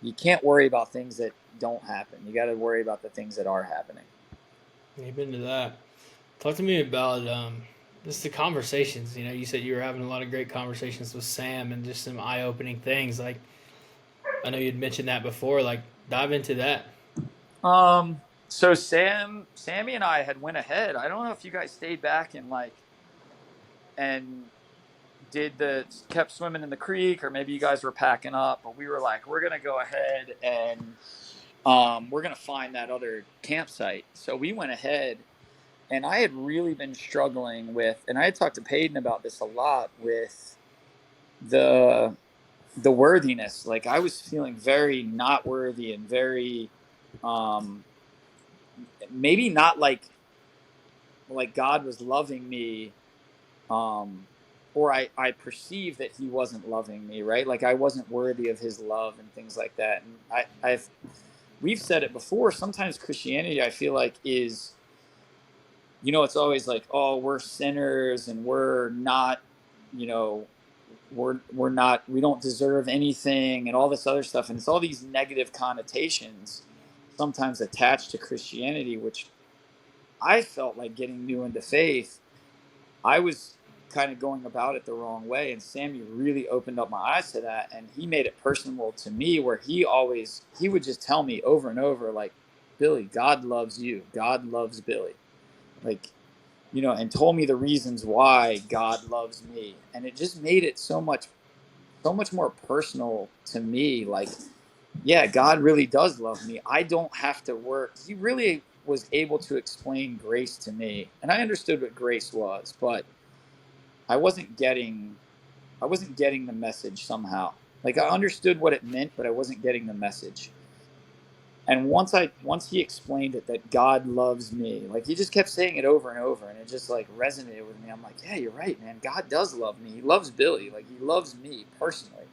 You can't worry about things that don't happen. You got to worry about the things that are happening. Amen to that. Talk to me about just the conversations. You know, you said you were having a lot of great conversations with Sam and just some eye-opening things. Like, I know you'd mentioned that before. Like, dive into that. So Sammy and I had went ahead. I don't know if you guys stayed back and and kept swimming in the creek, or maybe you guys were packing up, but we were like, we're gonna go ahead and we're gonna find that other campsite. So we went ahead, and I had really been struggling with, and I had talked to Peyton about this a lot, with the the worthiness. Like, I was feeling very not worthy and very um maybe not like God was loving me, um or I perceived that he wasn't loving me, right? Like, I wasn't worthy of his love and things like that. And I've we've said it before, sometimes Christianity, I feel like, is, it's always like, oh, we're sinners and we're not, you know we're not, we don't deserve anything and all this other stuff, and it's all these negative connotations sometimes attached to Christianity, which I felt like, getting new into faith, I was kind of going about it the wrong way. And Sammy really opened up my eyes to that. And he made it personal to me, where he would just tell me over and over, like, Billy, God loves you. God loves Billy. Like, and told me the reasons why God loves me. And it just made it so much more personal to me. Like, yeah, God really does love me. I don't have to work. He really was able to explain grace to me, and I understood what grace was, but I wasn't getting the message somehow. Like, I understood what it meant, but I wasn't getting the message. And once he explained it, that God loves me, like, he just kept saying it over and over, and it just like resonated with me. I'm like, yeah, you're right, man. God does love me. He loves Billy. Like, he loves me personally.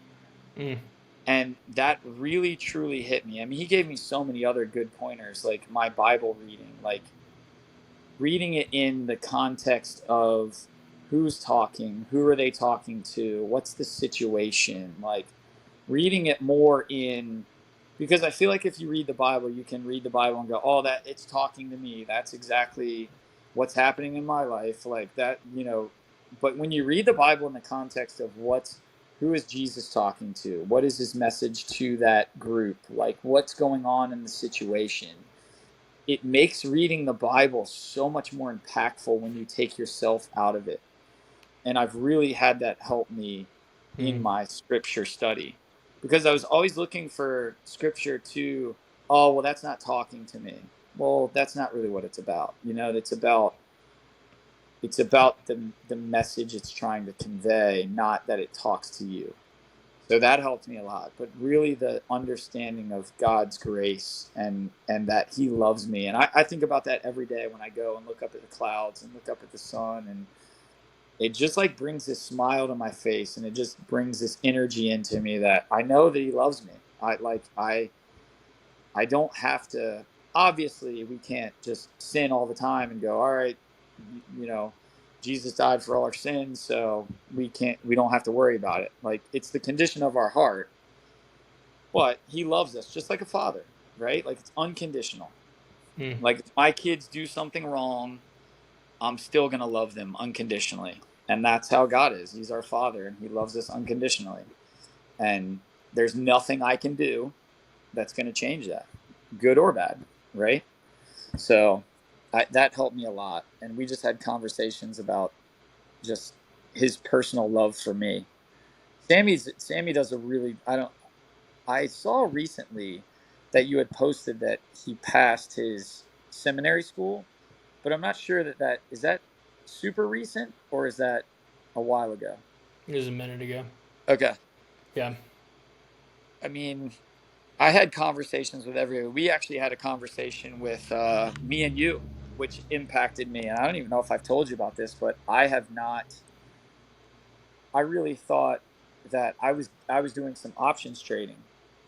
Mm. And that really truly hit me. I mean, he gave me so many other good pointers, like my Bible reading, like reading it in the context of who's talking, who are they talking to, what's the situation, like reading it more in, because I feel like if you read the Bible, you can read the Bible and go, oh, that it's talking to me. That's exactly what's happening in my life. Like that. But when you read the Bible in the context of who is Jesus talking to? What is his message to that group? Like, what's going on in the situation? It makes reading the Bible so much more impactful when you take yourself out of it. And I've really had that help me in Mm. my scripture study, because I was always looking for scripture to, oh, well, that's not talking to me. Well, that's not really what it's about. It's about the message it's trying to convey, not that it talks to you. So that helped me a lot. But really, the understanding of God's grace and that he loves me. And I think about that every day when I go and look up at the clouds and look up at the sun, and it just like brings this smile to my face, and it just brings this energy into me that I know that he loves me. I don't have to, obviously we can't just sin all the time and go, all right, you know, Jesus died for all our sins, so we don't have to worry about it. Like, it's the condition of our heart, but he loves us just like a father, right? Like, it's unconditional. Hmm. Like, if my kids do something wrong, I'm still going to love them unconditionally. And that's how God is. He's our father and he loves us unconditionally. And there's nothing I can do that's going to change that, good or bad, right? So that helped me a lot. And we just had conversations about just his personal love for me. Sammy does a really I saw recently that you had posted that he passed his seminary school, but I'm not sure that is that super recent or is that a while ago? It was a minute ago. Okay. Yeah. I mean, I had conversations with everyone. We actually had a conversation with me and you, which impacted me. And I don't even know if I've told you about this, but I have not. I really thought that I was doing some options trading,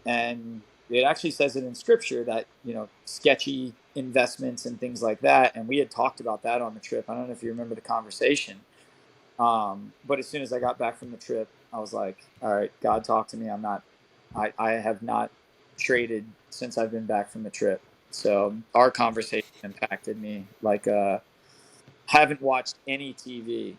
and it actually says it in scripture that sketchy investments and things like that. And we had talked about that on the trip. I don't know if you remember the conversation. But as soon as I got back from the trip, I was like, all right, God talked to me. I have not traded since I've been back from the trip. So our conversation impacted me. Like, haven't watched any TV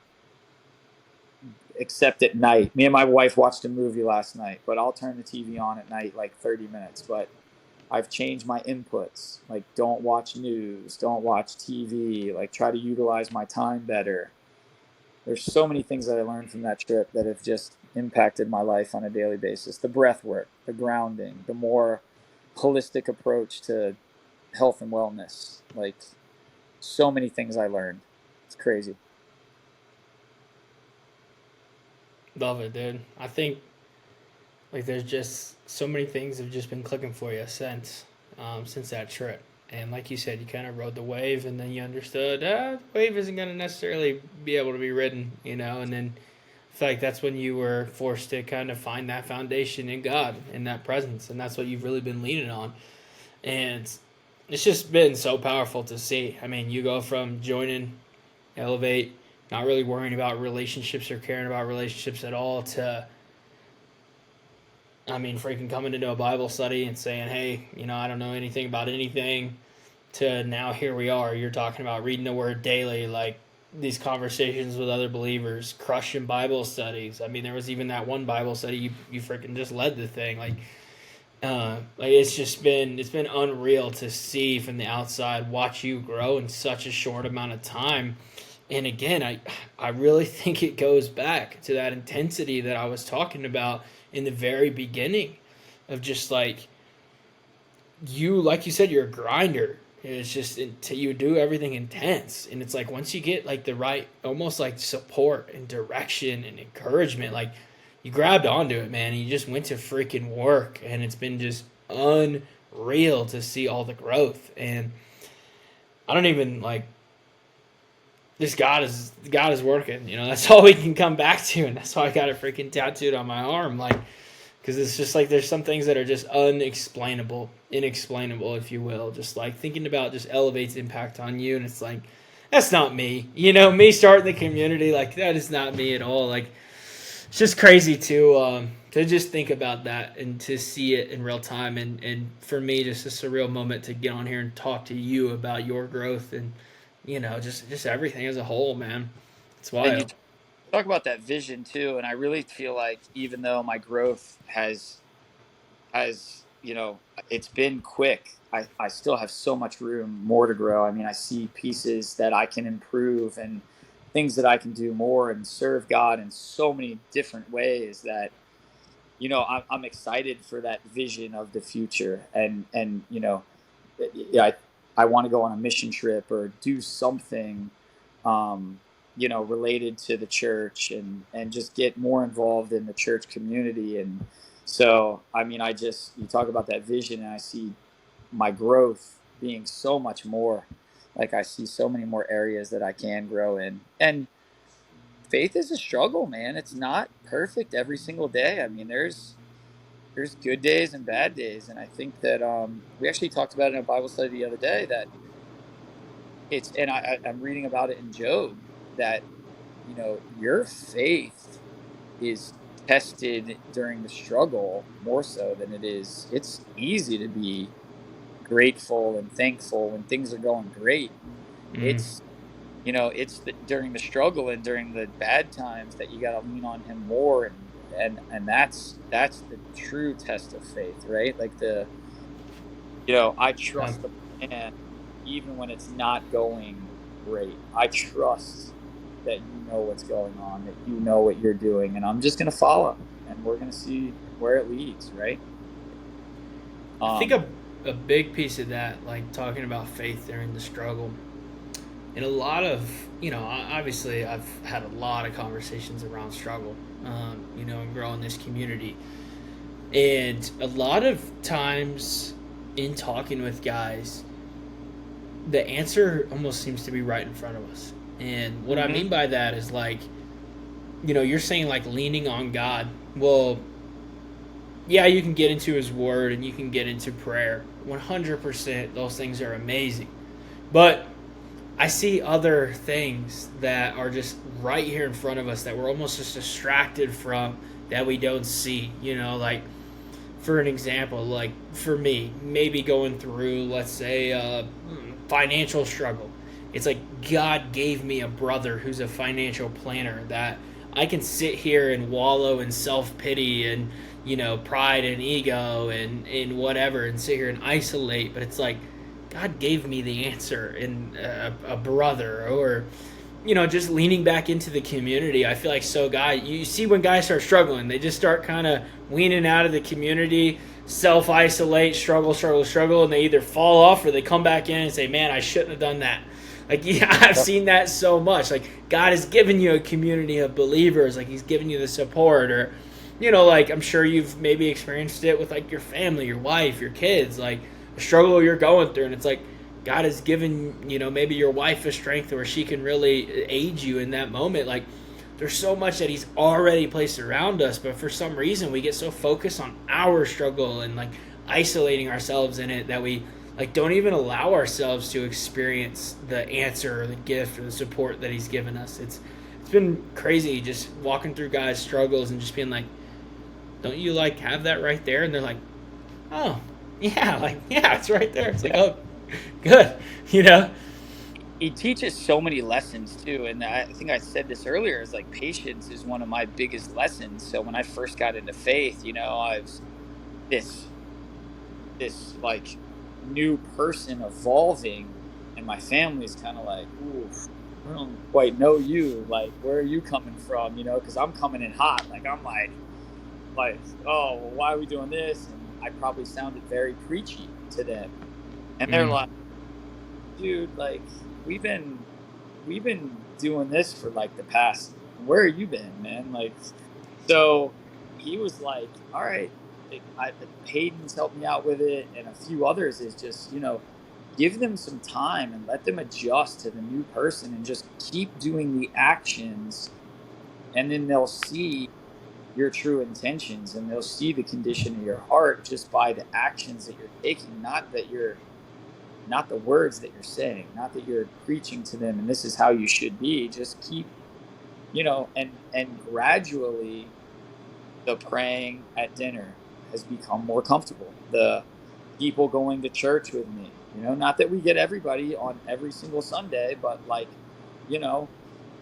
except at night. Me and my wife watched a movie last night, but I'll turn the TV on at night like 30 minutes. But I've changed my inputs. Like, don't watch news, don't watch TV, like, try to utilize my time better. There's so many things that I learned from that trip that have just impacted my life on a daily basis. The breath work, the grounding, the more holistic approach to health and wellness. Like, so many things I learned. It's crazy. Love it, dude. I think like there's just so many things have just been clicking for you since that trip. And like you said, you kind of rode the wave, and then you understood the wave isn't going to necessarily be able to be ridden, And then I feel like that's when you were forced to kind of find that foundation in God, in that presence, and that's what you've really been leaning on. And it's just been so powerful to see. I mean, you go from joining Elevate, not really worrying about relationships or caring about relationships at all, to I mean, freaking coming into a Bible study and saying, hey, I don't know anything about anything, to now here we are. You're talking about reading the Word daily, like these conversations with other believers, crushing Bible studies. I mean, there was even that one Bible study you freaking just led the thing. Like it's been unreal to see from the outside, watch you grow in such a short amount of time. And again, I really think it goes back to that intensity that I was talking about in the very beginning, of just like you said, you're a grinder. It's just you do everything intense, and it's like once you get like the right, almost like support and direction and encouragement, like you grabbed onto it, man. And you just went to freaking work, and it's been just unreal to see all the growth. And I don't even like this. God is working. That's all we can come back to, and that's why I got it freaking tattooed on my arm, like. Because it's just like there's some things that are just unexplainable, inexplainable, if you will. Just like thinking about just Elevate's impact on you, and it's like that's not me. Me starting the community, like that is not me at all. Like it's just crazy to just think about that and to see it in real time, and for me, just a surreal moment to get on here and talk to you about your growth and just everything as a whole, man. It's And you wild. talk about that vision too, and I really feel like even though my growth has it's been quick, I still have so much room more to grow. I mean, I see pieces that I can improve and things that I can do more and serve God in so many different ways that I'm excited for that vision of the future. And yeah, I want to go on a mission trip or do something related to the church, and just get more involved in the church community. And so, I mean, you talk about that vision, and I see my growth being so much more. Like, I see so many more areas that I can grow in. And faith is a struggle, man. It's not perfect every single day. I mean, there's good days and bad days, and I think that we actually talked about it in a Bible study the other day that I'm reading about it in Job, that your faith is tested during the struggle more so than it is. It's easy to be grateful and thankful when things are going great. Mm. It's during the struggle and during the bad times that you got to lean on him more, and that's the true test of faith, right? Like I Yeah. trust the plan even when it's not going great. I trust that you know what's going on, that you know what you're doing, and I'm just going to follow, and we're going to see where it leads, right? I think Um, a big piece of that, like talking about faith during the struggle, and a lot of, obviously I've had a lot of conversations around struggle, and growing this community. And a lot of times in talking with guys, the answer almost seems to be right in front of us. And what I mhm. mean by that is like, you're saying like leaning on God. Well, yeah, you can get into his word and you can get into prayer. 100% those things are amazing. But I see other things that are just right here in front of us that we're almost just distracted from, that we don't see. Like for an example, like for me, maybe going through, let's say, financial struggle. It's like God gave me a brother who's a financial planner that I can sit here and wallow in self pity and pride and ego and whatever, and sit here and isolate. But it's like God gave me the answer in a brother, or just leaning back into the community. I feel like you see when guys start struggling, they just start kind of weaning out of the community, self isolate, struggle, and they either fall off or they come back in and say, "Man, I shouldn't have done that." Like, yeah, I've Yep. seen that so much. Like, God has given you a community of believers, like He's given you the support, or like I'm sure you've maybe experienced it with like your family, your wife, your kids, like a struggle you're going through, and it's like God has given, maybe your wife a strength where she can really aid you in that moment. Like, there's so much that He's already placed around us, but for some reason we get so focused on our struggle and like isolating ourselves in it that we like don't even allow ourselves to experience the answer or the gift or the support that He's given us. It's been crazy just walking through guys' struggles and just being like, don't you like have that right there? And they're like, oh, yeah, like, yeah, it's right there. It's like, Yeah. oh, good, you know? He teaches so many lessons too, and I think I said this earlier, is like patience is one of my biggest lessons. So when I first got into faith, I was this like new person evolving, and my family's kind of like, ooh, I don't quite know you, like where are you coming from, because I'm coming in hot, like I'm like, oh, well, why are we doing this? And I probably sounded very preachy to them, and they're Mm. like, dude, like we've been doing this for like the past, where have you been, man? Like, so he was like, all right, like, Hayden's helped me out with it, and a few others, is just, give them some time and let them adjust to the new person and just keep doing the actions, and then they'll see your true intentions, and they'll see the condition of your heart just by the actions that you're taking, not the words that you're saying, not that you're preaching to them and this is how you should be. Just keep, and gradually the praying at dinner has become more comfortable. The people going to church with me, not that we get everybody on every single Sunday, but like, you know,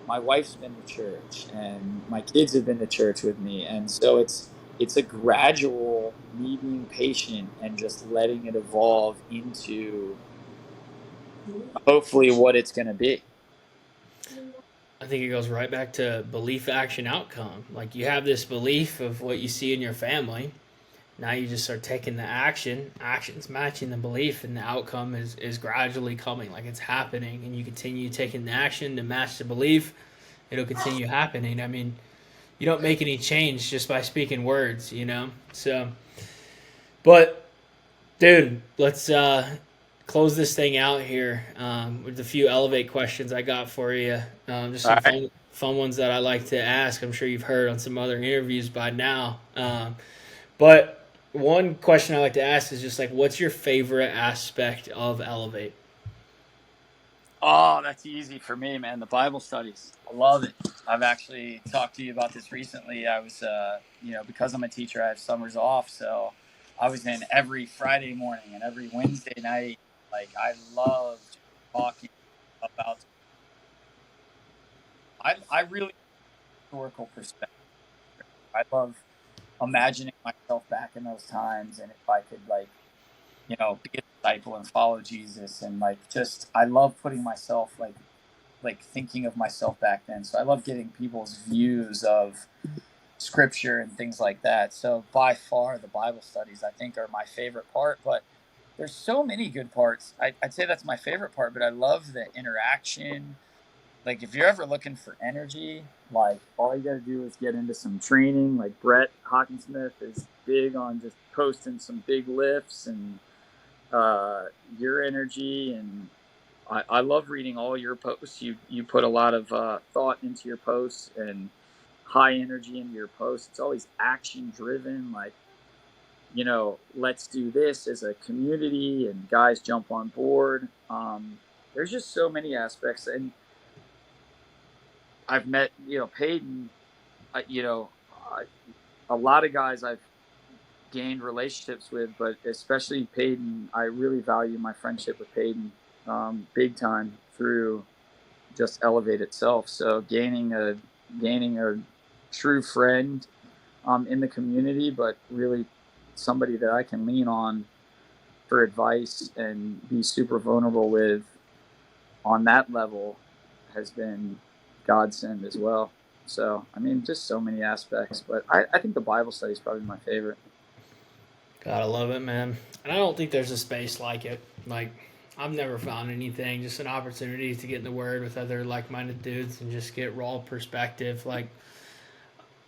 my wife's been to church and my kids have been to church with me. And so it's a gradual me being patient and just letting it evolve into hopefully what it's going to be. I think it goes right back to belief, action, outcome. Like you have this belief of what you see in your family. Now you just start taking the action. Action's matching the belief, and the outcome is gradually coming. Like it's happening, and you continue taking the action to match the belief. It'll continue happening. I mean, you don't make any change just by speaking words. So, but dude, let's close this thing out here with a few elevate questions I got for you. Just All some right. fun ones that I like to ask. I'm sure you've heard on some other interviews by now. But one question I like to ask is just like, what's your favorite aspect of elevate? Oh, that's easy for me, man. The Bible studies. I love it. I've actually talked to you about this recently. I was, because I'm a teacher, I have summers off. So I was in every Friday morning and every Wednesday night. Like, I loved talking about, I really historical perspective. I love imagining myself back in those times, and if I could, like, be a disciple and follow Jesus, and like, just, I love putting myself, like thinking of myself back then. So I love getting people's views of scripture and things like that. So by far, the Bible studies, I think, are my favorite part. But there's so many good parts. I'd say that's my favorite part. But I love the interaction. Like, if you're ever looking for energy, like, all you got to do is get into some training. Like, Brett Hawkinsmith is big on just posting some big lifts and your energy. And I love reading all your posts. You put a lot of thought into your posts and high energy into your posts. It's always action driven. Like, let's do this as a community, and guys jump on board. There's just so many aspects, and I've met Peyton. A lot of guys I've gained relationships with, but especially Peyton. I really value my friendship with Peyton, big time, through just Elevate itself. So gaining a true friend in the community, but really somebody that I can lean on for advice and be super vulnerable with on that level has been godsend as well. So, I mean, just so many aspects, but I think the Bible study is probably my favorite. Gotta love it, man. And I don't think there's a space like it. Like, I've never found anything, just an opportunity to get in the Word with other like minded dudes and just get raw perspective. Like,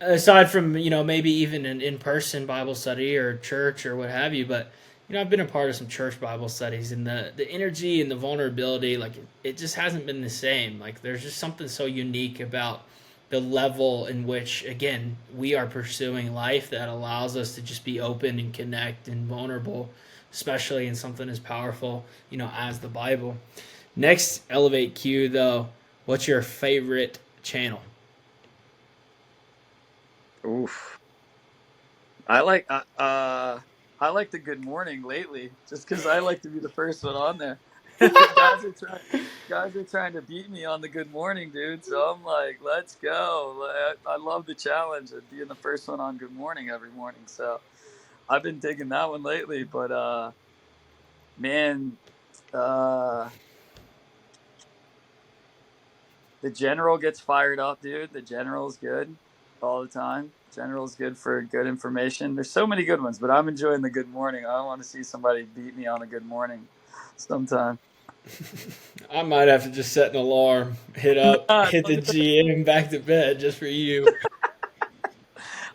aside from, maybe even an in person Bible study or church or what have you, but, I've been a part of some church Bible studies, and the energy and the vulnerability, like, it just hasn't been the same. Like, there's just something so unique about the level in which, again, we are pursuing life that allows us to just be open and connect and vulnerable, especially in something as powerful, as the Bible. Next, Elevate Q, though, what's your favorite channel? Oof. I like I like the Good Morning lately, just because I like to be the first one on there. guys are trying to beat me on the Good Morning, dude. So I'm like, let's go. I love the challenge of being the first one on Good Morning every morning. So I've been digging that one lately. But man, uh, the General gets fired up, dude. The General's good all the time. General's good for good information. There's so many good ones, but I'm enjoying the Good Morning. I want to see somebody beat me on a Good Morning sometime. I might have to just set an alarm, Nah, hit the GM, and back to bed just for you.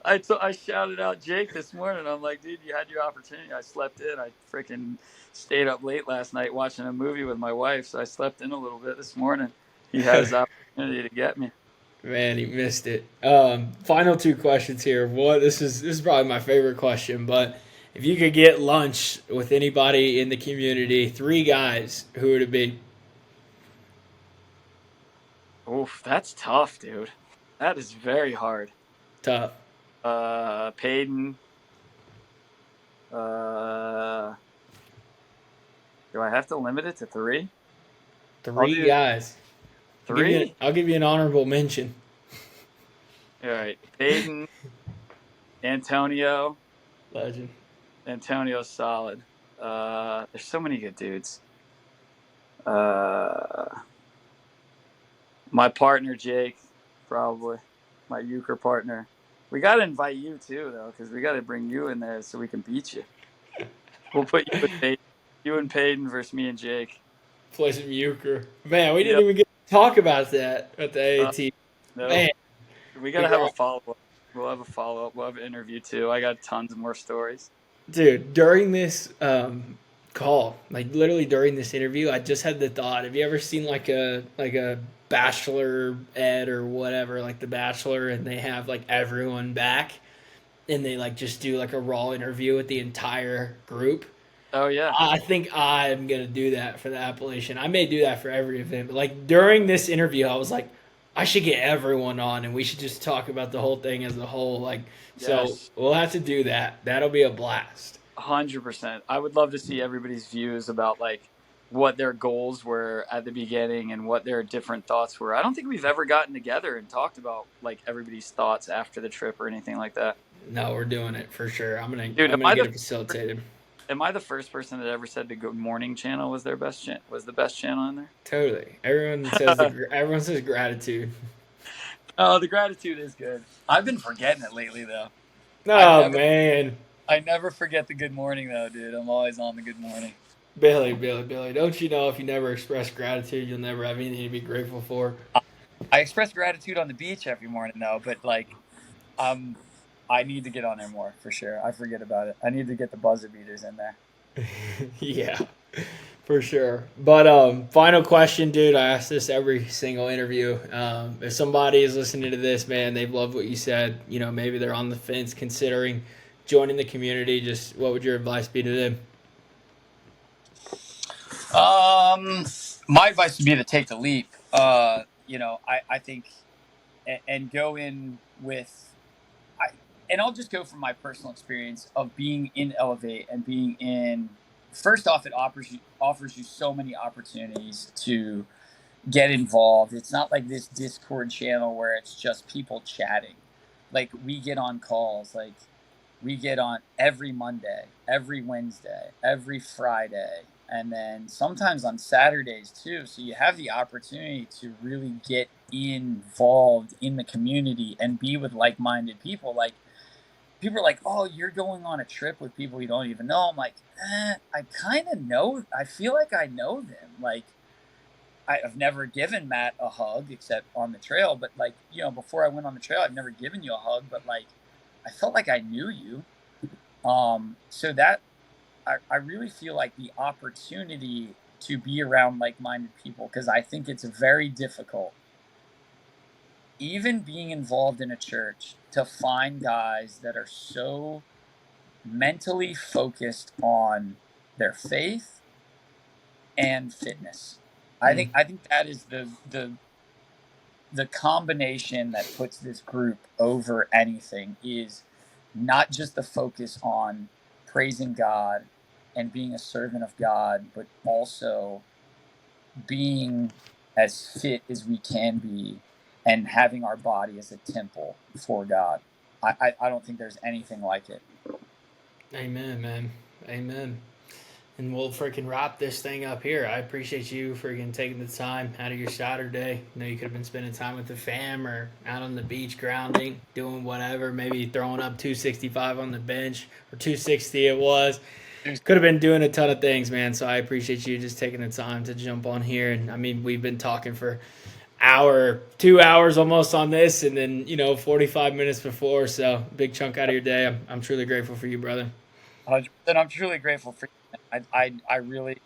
I shouted out Jake this morning. I'm like, dude, you had your opportunity. I slept in. I freaking stayed up late last night watching a movie with my wife, so I slept in a little bit this morning. He had his opportunity to get me. Man, he missed it. Final two questions here. One, this is probably my favorite question, but if you could get lunch with anybody in the community, three guys, who would it be? Oof, that's tough, dude. That is very hard. Tough. Peyton. Uh, do I have to limit it to three? I'll Three do guys. three. I'll give you an honorable mention. All right, Peyton, Antonio. Legend. Antonio's solid. There's so many good dudes. Uh, my partner Jake, probably my euchre partner. We got to invite you too, though, because we got to bring you in there so we can beat you. We'll put you and Peyton versus me and Jake. Play some euchre. Man, we didn't Yep. even get to talk about that at the AAT. No, Man, we got we to have a got follow up. We'll have a follow up. We'll have an interview too. I got tons more stories. dude, during this call, like literally during this interview, I just had the thought. Have you ever seen like a Bachelor Ed or whatever, like The Bachelor, and they have like everyone back, and they like just do like a raw interview with the entire group? Oh yeah. I think I'm gonna do that for the Appalachian. I may do that for every event, but like during this interview, I was like, I should get everyone on, and we should just talk about the whole thing as a whole. Like, so Yes. we'll have to do that. That'll be a blast. 100%. I would love to see everybody's views about like what their goals were at the beginning and what their different thoughts were. I don't think we've ever gotten together and talked about like everybody's thoughts after the trip or anything like that. No, we're doing it for sure. Dude, I'm gonna get it facilitated. am I the first person that ever said the Good Morning channel was their best was the best channel in Totally. Everyone says gratitude. Oh, the gratitude is good. I've been forgetting it lately though. Oh man, I never forget the Good Morning though, dude. I'm always on the Good Morning. Billy, don't you know if you never express gratitude, you'll never have anything to be grateful for? I express gratitude on the beach every morning though, but like I need to get on there more for sure. I forget about it. I need to get the buzzer beaters in there. Yeah, for sure. But final question, dude. I ask this every single interview. If somebody is listening to this, man, they've loved what you said. You know, maybe they're on the fence considering joining the community. Just what would your advice be to them? My advice would be to take the leap. I think and go in with and I'll just go from my personal experience of being in Elevate and being in. First off, it offers you so many opportunities to get involved. It's not like this Discord channel where it's just people chatting. Like we get on calls, like we get on every Monday, every Wednesday, every Friday, and then sometimes on Saturdays too. So you have the opportunity to really get involved in the community and be with like-minded people. Like people are like, "Oh, you're going on a trip with people you don't even know." I'm like, I kind of know. I feel like I know them. Like I've never given Matt a hug except on the trail, but like before I went on the trail, I've never given you a hug, but like I felt like I knew you. So that I really feel like the opportunity to be around like-minded people, because I think it's very difficult, even being involved in a church, to find guys that are so mentally focused on their faith and fitness. I think that is the combination that puts this group over anything, is not just the focus on praising God and being a servant of God, but also being as fit as we can be and having our body as a temple for God. I don't think there's anything like it. Amen, man. Amen. And we'll freaking wrap this thing up here. I appreciate you freaking taking the time out of your Saturday. You know, you could have been spending time with the fam or out on the beach grounding, doing whatever, maybe throwing up 265 on the bench or 260 it was. Could have been doing a ton of things, man. So I appreciate you just taking the time to jump on here. And I mean, we've been talking for hour, 2 hours almost on this, and then 45 minutes before. So big chunk out of your day. I'm truly grateful for you, brother. 100%. I'm truly grateful for you. I really,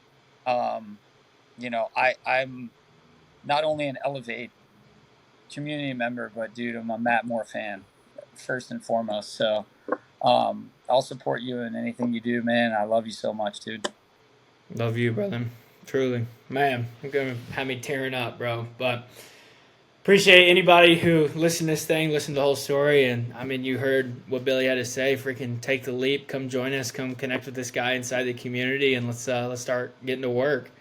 I'm not only an Elevate community member, but dude, I'm a Matt Moore fan first and foremost. So I'll support you in anything you do, man. I love you so much, dude. Love you, brother. Truly. Man, I'm going to have me tearing up, bro. But appreciate anybody who listened to this thing, listened to the whole story. And, I mean, you heard what Billy had to say. Freaking take the leap. Come join us. Come connect with this guy inside the community. And let's start getting to work.